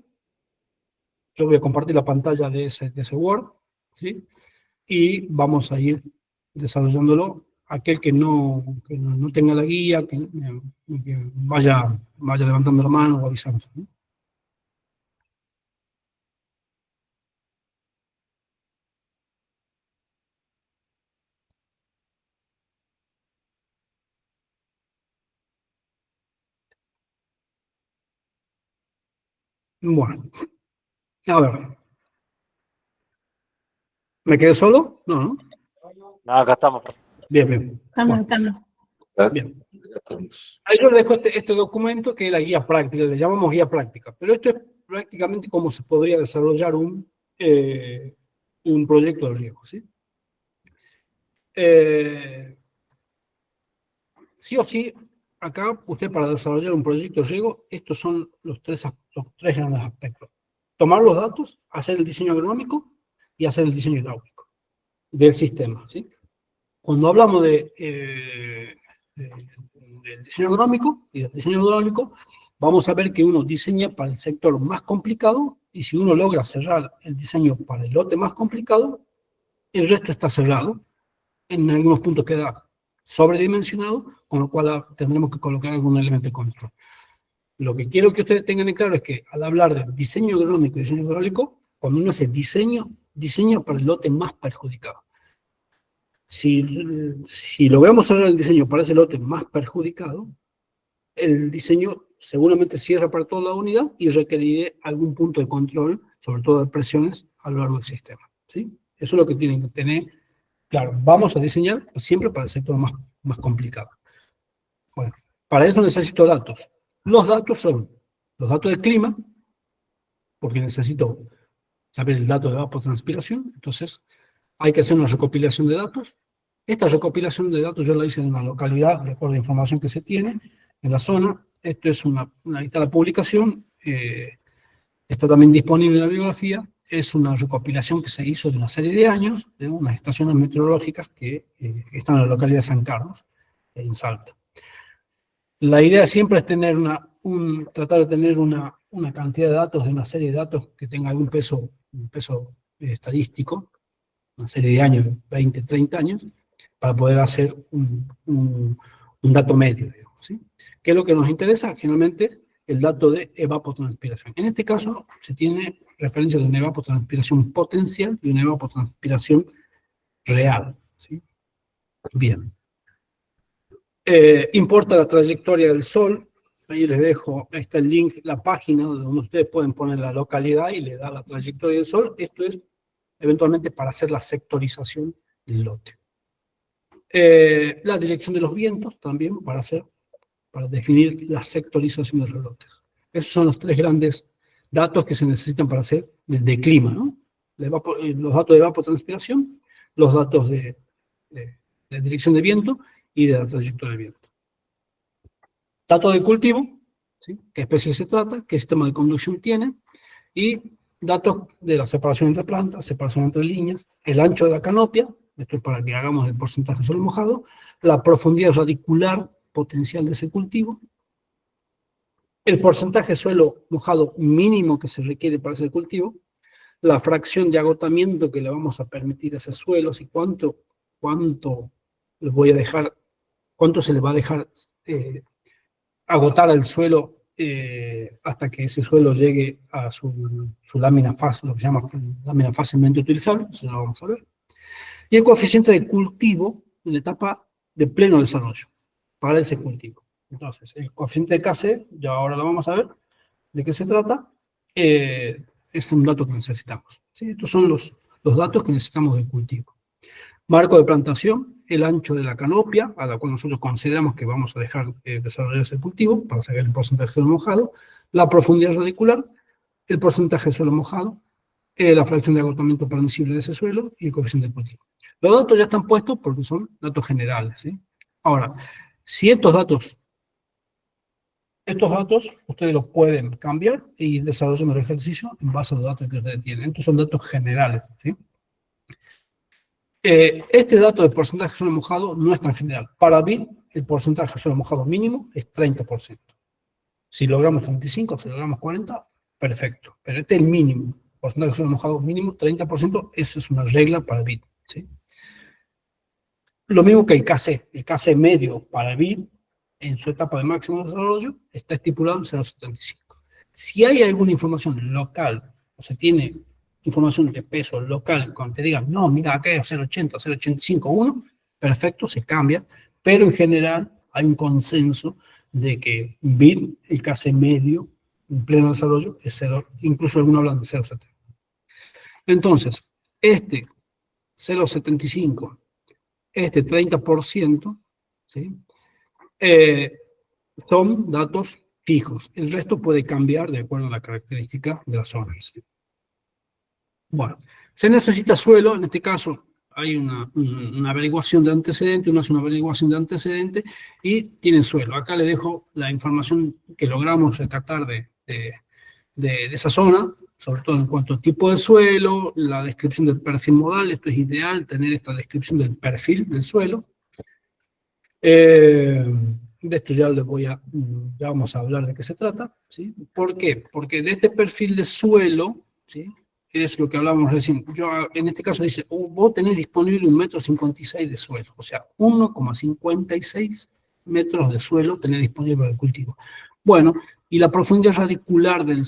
Yo voy a compartir la pantalla de ese Word, ¿sí? Y vamos a ir desarrollándolo. Aquel que no tenga la guía, que vaya levantando la mano o avisando, ¿no? Bueno, a ver. ¿Me quedé solo? No. No, acá estamos. Bien. Estamos. Bien. Ahí yo les dejo este documento que es la guía práctica, le llamamos guía práctica, pero esto es prácticamente cómo se podría desarrollar un proyecto de riego, ¿sí? sí o sí, acá usted para desarrollar un proyecto de riego, estos son los tres grandes aspectos. Tomar los datos, hacer el diseño agronómico y hacer el diseño hidráulico del sistema, ¿sí? Cuando hablamos del diseño agronómico y del diseño hidráulico, vamos a ver que uno diseña para el sector más complicado y si uno logra cerrar el diseño para el lote más complicado, el resto está cerrado. En algunos puntos queda sobredimensionado, con lo cual tendremos que colocar algún elemento de control. Lo que quiero que ustedes tengan en claro es que al hablar de diseño agronómico y diseño hidráulico, cuando uno hace diseño para el lote más perjudicado. Si logramos cerrar el diseño para ese lote más perjudicado, el diseño seguramente cierra para toda la unidad y requerirá algún punto de control, sobre todo de presiones, a lo largo del sistema, ¿sí? Eso es lo que tienen que tener claro. Vamos a diseñar siempre para el sector más complicado. Bueno, para eso necesito datos. Los datos son los datos de clima, porque necesito saber el dato de evapotranspiración, entonces hay que hacer una recopilación de datos. Esta recopilación de datos yo la hice en una localidad, de acuerdo a la información que se tiene en la zona. Esto es una lista de publicación, está también disponible en la bibliografía. Es una recopilación que se hizo de una serie de años, de unas estaciones meteorológicas que están en la localidad de San Carlos, en Salta. La idea siempre es tener tratar de tener una cantidad de datos, de una serie de datos que tenga algún peso estadístico, una serie de años, 20, 30 años, para poder hacer un dato medio, digamos, ¿sí? ¿Qué es lo que nos interesa? Generalmente el dato de evapotranspiración. En este caso se tiene referencia de una evapotranspiración potencial y una evapotranspiración real, ¿sí? Bien. Importa la trayectoria del Sol. Ahí les dejo, ahí está el link, la página donde ustedes pueden poner la localidad y le da la trayectoria del Sol. Esto es eventualmente para hacer la sectorización del lote. La dirección de los vientos también para definir la sectorización de los lotes. Esos son los tres grandes datos que se necesitan para hacer de clima, ¿no? Los datos de evapotranspiración, los datos de dirección de viento y de la trayectoria del viento. Datos de cultivo, ¿sí? ¿Qué especie se trata? ¿Qué sistema de conducción tiene? Y datos de la separación entre plantas, separación entre líneas, el ancho de la canopia, esto es para que hagamos el porcentaje de suelo mojado, la profundidad radicular potencial de ese cultivo, el porcentaje de suelo mojado mínimo que se requiere para ese cultivo, la fracción de agotamiento que le vamos a permitir a ese suelo, y cuánto le voy a dejar, cuánto se le va a dejar agotar al suelo hasta que ese suelo llegue a su lámina fácil, lo que se llama lámina fácilmente utilizable, eso lo vamos a ver. Y el coeficiente de cultivo en la etapa de pleno desarrollo para ese cultivo. Entonces, el coeficiente de KC, ya ahora lo vamos a ver de qué se trata, es un dato que necesitamos, ¿sí? Estos son los datos que necesitamos del cultivo. Marco de plantación, el ancho de la canopia, a la cual nosotros consideramos que vamos a dejar desarrollar ese cultivo para sacar el porcentaje de suelo mojado, la profundidad radicular, el porcentaje de suelo mojado, la fracción de agotamiento permisible de ese suelo y el coeficiente de cultivo. Los datos ya están puestos porque son datos generales, ¿sí? Ahora, si estos datos ustedes los pueden cambiar y desarrollar el ejercicio en base a los datos que ustedes tienen. Estos son datos generales, ¿sí? Este dato de porcentaje de suelo mojado no es tan general. Para BID, el porcentaje de suelo mojado mínimo es 30%. Si logramos 35, si logramos 40, perfecto. Pero este es el mínimo. Porcentaje de suelo mojado mínimo, 30%, eso es una regla para BID, ¿sí? Lo mismo que el KC. El KC medio para BID, en su etapa de máximo desarrollo, está estipulado en 0,75. Si hay alguna información local, o se tiene información de peso local, cuando te digan, no, mira, acá es 0,80, 0,85, 1, perfecto, se cambia, pero en general hay un consenso de que BID, el KC medio, en pleno desarrollo, es 0, incluso algunos hablan de 0,70. Entonces, este 0,75, este 30%, ¿sí? Son datos fijos. El resto puede cambiar de acuerdo a la característica de la zona, ¿sí? Bueno, se necesita suelo, en este caso hay una averiguación de antecedente, uno hace una averiguación de antecedente y tienen suelo. Acá le dejo la información que logramos rescatar de esa zona, sobre todo en cuanto a tipo de suelo, la descripción del perfil modal. Esto es ideal, tener esta descripción del perfil del suelo. De esto ya ya vamos a hablar de qué se trata, ¿sí? ¿Por qué? Porque de este perfil de suelo, ¿sí?, es lo que hablábamos recién. Yo, en este caso dice, vos tenés disponible 1,56 m de suelo, o sea, 1,56 metros de suelo tenés disponible para el cultivo. Bueno, y la profundidad radicular de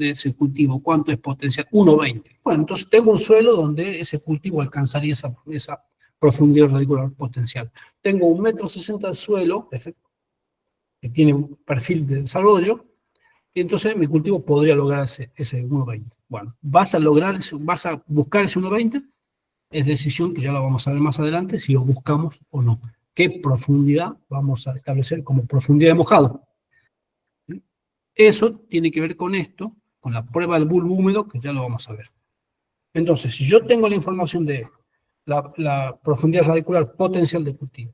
ese cultivo, ¿cuánto es potencial? 1,20. Bueno, entonces tengo un suelo donde ese cultivo alcanzaría esa profundidad radicular potencial. Tengo 1,60 m de suelo, que tiene un perfil de desarrollo, y entonces mi cultivo podría lograr ese 1,20. Bueno, ¿vas a lograr eso? ¿Vas a buscar ese 1,20? Es decisión que ya la vamos a ver más adelante, si lo buscamos o no. ¿Qué profundidad vamos a establecer como profundidad de mojado? Eso tiene que ver con esto, con la prueba del bulbo húmedo, que ya lo vamos a ver. Entonces, si yo tengo la información de la profundidad radicular potencial de cultivo,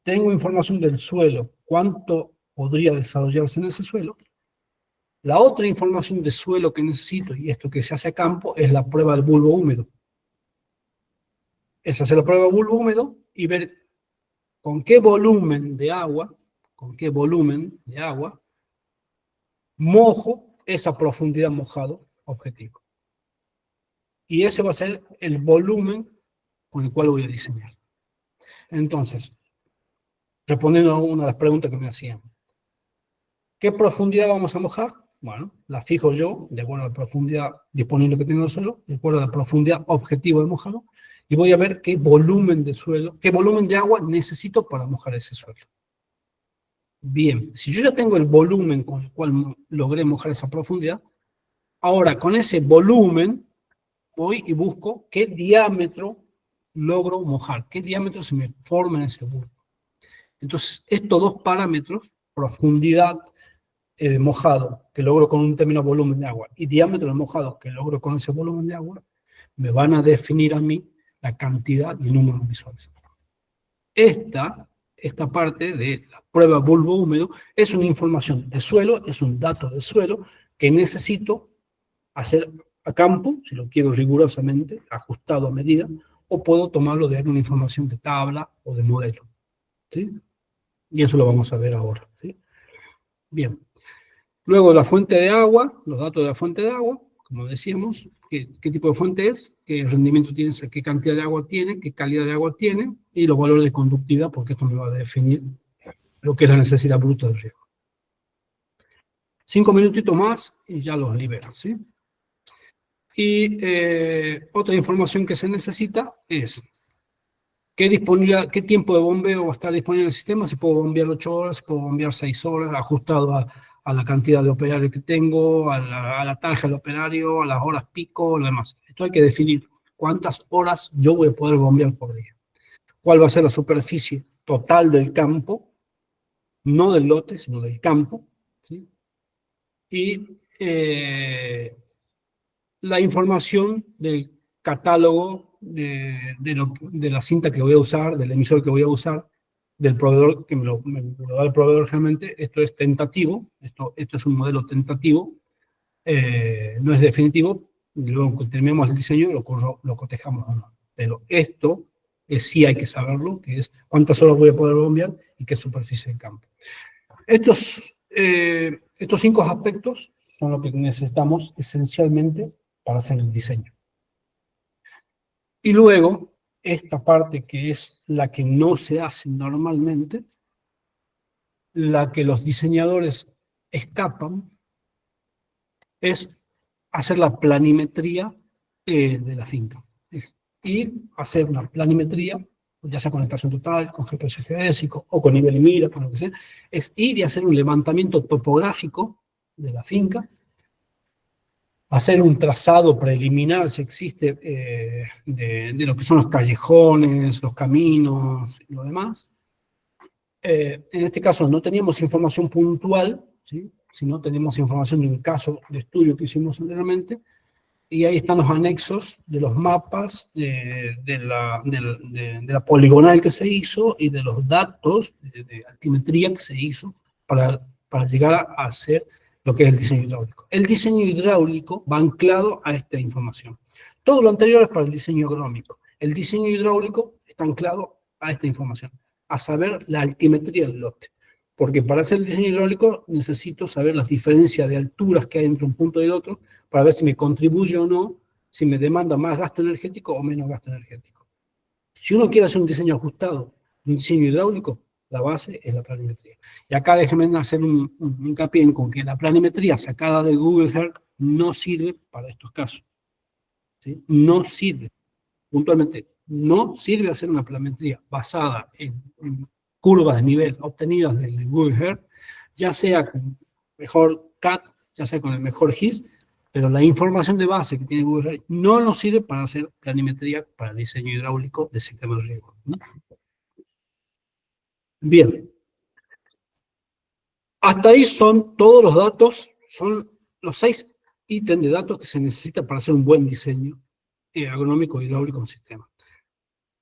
tengo información del suelo, cuánto podría desarrollarse en ese suelo, la otra información de suelo que necesito, y esto que se hace a campo, es la prueba del bulbo húmedo. Es hacer la prueba del bulbo húmedo y ver con qué volumen de agua, mojo esa profundidad mojado objetivo. Y ese va a ser el volumen con el cual voy a diseñar. Entonces, respondiendo a una de las preguntas que me hacían, ¿qué profundidad vamos a mojar? Bueno, la fijo yo, de acuerdo a la profundidad disponible que tengo en el suelo, de acuerdo a la profundidad objetivo de mojado, y voy a ver qué volumen de suelo, qué volumen de agua necesito para mojar ese suelo. Bien, si yo ya tengo el volumen con el cual logré mojar esa profundidad, ahora con ese volumen voy y busco qué diámetro logro mojar, qué diámetro se me forma en ese bulbo. Entonces, estos dos parámetros, profundidad de mojado que logro con un determinado volumen de agua y diámetro de mojado que logro con ese volumen de agua, me van a definir a mí la cantidad y números visuales. Esta parte de la prueba bulbo húmedo es una información de suelo, es un dato de suelo que necesito hacer a campo, si lo quiero rigurosamente, ajustado a medida, o puedo tomarlo de una información de tabla o de modelo, ¿sí? Y eso lo vamos a ver ahora, ¿sí? Bien. Luego la fuente de agua, los datos de la fuente de agua, como decíamos, qué tipo de fuente es, qué rendimiento tiene, qué cantidad de agua tiene, qué calidad de agua tiene, y los valores de conductividad, porque esto me va a definir lo que es la necesidad bruta del riego. 5 minutitos más y ya los libero, ¿sí? Y otra información que se necesita es qué tiempo de bombeo va a estar disponible en el sistema, si puedo bombear 8 horas, si puedo bombear 6 horas, ajustado a la cantidad de operarios que tengo, a la tarja del operario, a las horas pico, lo demás. Esto hay que definir cuántas horas yo voy a poder bombear por día. ¿Cuál va a ser la superficie total del campo? No del lote, sino del campo, ¿sí? Y la información del catálogo de la cinta que voy a usar, del emisor que voy a usar, del proveedor, que me lo da el proveedor realmente. Esto es tentativo, esto es un modelo tentativo, no es definitivo, luego que terminemos el diseño lo cotejamos o no. Pero esto sí hay que saberlo, que es cuántas horas voy a poder bombear y qué superficie de campo. Estos 5 aspectos son lo que necesitamos esencialmente para hacer el diseño. Y luego, esta parte que es la que no se hace normalmente, la que los diseñadores escapan, es hacer la planimetría de la finca. Es ir a hacer una planimetría, ya sea con estación total, con GPS geodésico o con nivel y mira, con lo que sea, es ir y hacer un levantamiento topográfico de la finca, hacer un trazado preliminar, si existe, de lo que son los callejones, los caminos y lo demás. En este caso no teníamos información puntual, ¿sí?, sino tenemos información de un caso de estudio que hicimos anteriormente, y ahí están los anexos de los mapas de la poligonal que se hizo y de los datos de altimetría que se hizo para llegar a hacer lo que es el diseño hidráulico. El diseño hidráulico va anclado a esta información. Todo lo anterior es para el diseño agronómico. El diseño hidráulico está anclado a esta información, a saber la altimetría del lote. Porque para hacer el diseño hidráulico necesito saber las diferencias de alturas que hay entre un punto y el otro para ver si me contribuye o no, si me demanda más gasto energético o menos gasto energético. Si uno quiere hacer un diseño ajustado, un diseño hidráulico, la base es la planimetría. Y acá déjenme hacer un hincapié en con que la planimetría sacada de Google Earth no sirve para estos casos. ¿Sí? No sirve. Puntualmente, no sirve hacer una planimetría basada en curvas de nivel obtenidas del Google Earth, ya sea con mejor CAD, ya sea con el mejor GIS, pero la información de base que tiene Google Earth no nos sirve para hacer planimetría para el diseño hidráulico de sistemas de riego. Bien. Hasta ahí son todos los datos, son los 6 ítems de datos que se necesitan para hacer un buen diseño agronómico hidráulico de un sistema.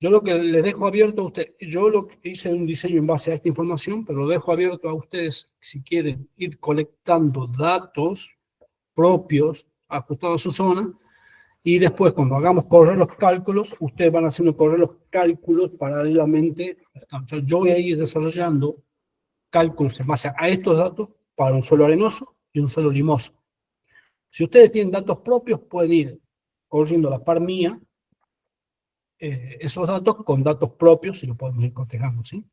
Yo lo que les dejo abierto a ustedes, yo lo que hice un diseño en base a esta información, pero lo dejo abierto a ustedes si quieren ir colectando datos propios ajustados a su zona, y después cuando hagamos correr los cálculos, ustedes van haciendo correr los cálculos paralelamente. O sea, yo voy a ir desarrollando cálculos en base a estos datos para un suelo arenoso y un suelo limoso. Si ustedes tienen datos propios, pueden ir corriendo a la par mía esos datos con datos propios y lo podemos ir cotejando, ¿sí?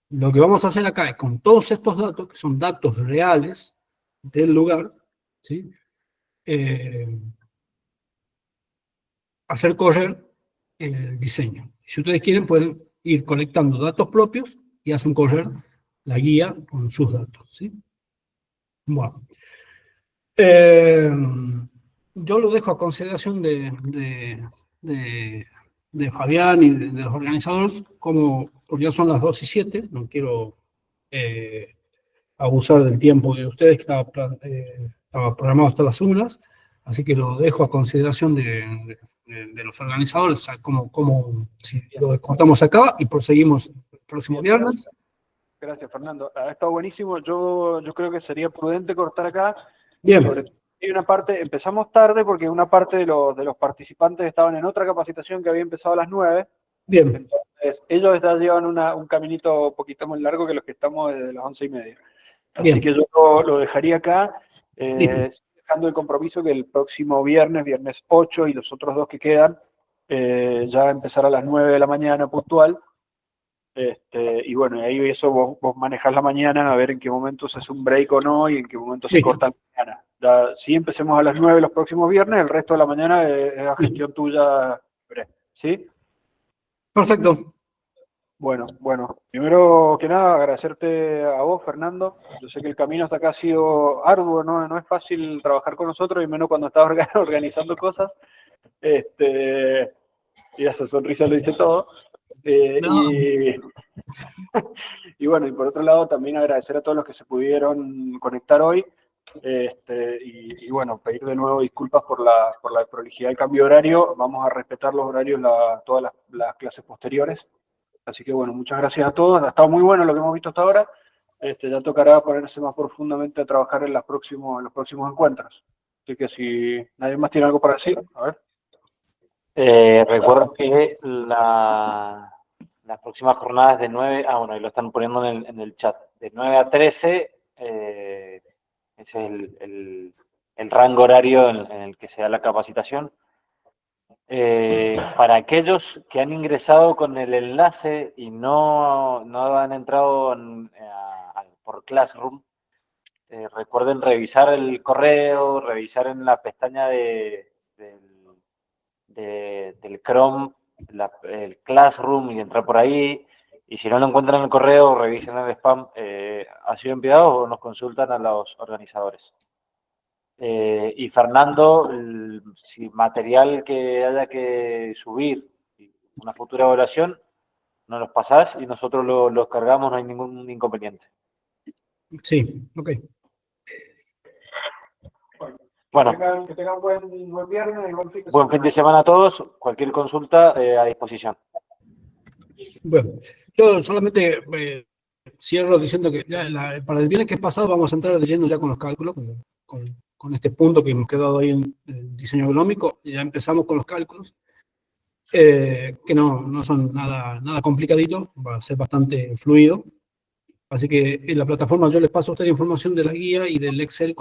Lo que vamos a hacer acá es con todos estos datos, que son datos reales del lugar, ¿sí? Hacer correr el diseño. Si ustedes quieren, pueden ir colectando datos propios y hacen correr la guía con sus datos, ¿sí? Bueno. Yo lo dejo a consideración de Fabián y de los organizadores, porque ya son las 2:07, no quiero abusar del tiempo de ustedes, que estaba programado hasta las 1, así que lo dejo a consideración de los organizadores, si lo contamos acá y proseguimos el próximo viernes. Gracias, Fernando. Ha estado buenísimo. Yo creo que sería prudente cortar acá. Bien. Sobre todo, hay una parte, empezamos tarde porque una parte de los participantes estaban en otra capacitación que había empezado a las 9. Bien. Entonces, ellos ya llevan un caminito un poquito más largo que los que estamos desde las 11:30. Así Bien. que yo lo dejaría acá, dejando el compromiso que el próximo viernes 8, y los otros 2 que quedan, ya empezar a las 9 de la mañana puntual. Y bueno, ahí eso vos manejás la mañana a ver en qué momento se hace un break o no y en qué momento se corta la mañana. Ya, sí, empecemos a las 9 los próximos viernes, el resto de la mañana es la gestión tuya, ¿sí? Perfecto. Bueno, primero que nada agradecerte a vos, Fernando. Yo sé que el camino hasta acá ha sido arduo, no es fácil trabajar con nosotros, y menos cuando estás organizando cosas. Y esa sonrisa lo dice todo. Y bueno, y por otro lado también agradecer a todos los que se pudieron conectar hoy, y bueno, pedir de nuevo disculpas por la prolijidad del cambio de horario. Vamos a respetar los horarios todas las clases posteriores, así que bueno, muchas gracias a todos. Ha estado muy bueno lo que hemos visto hasta ahora. Ya tocará ponerse más profundamente a trabajar en los próximos encuentros, así que si nadie más tiene algo para decir, a ver. Recuerdo que las próximas jornadas de 9, bueno, y lo están poniendo en el chat, de 9 a 13, ese es el rango horario en el que se da la capacitación. Para aquellos que han ingresado con el enlace y no han entrado por Classroom, recuerden revisar el correo, revisar en la pestaña del Chrome, el Classroom, y entrar por ahí. Y si no lo encuentran en el correo, revisen el spam. Ha sido enviado o nos consultan a los organizadores. Y Fernando, si material que haya que subir, una futura evaluación, nos los pasás y nosotros los cargamos, no hay ningún inconveniente. Sí, ok. Bueno, Que tengan buen viernes y buen fin de buen fin de semana a todos. Cualquier consulta a disposición. Bueno, yo solamente cierro diciendo que para el viernes que es pasado vamos a entrar de lleno ya con los cálculos, con este punto que hemos quedado ahí en el diseño agronómico. Ya empezamos con los cálculos, que no son nada complicaditos, va a ser bastante fluido. Así que en la plataforma yo les paso a ustedes información de la guía y del Excel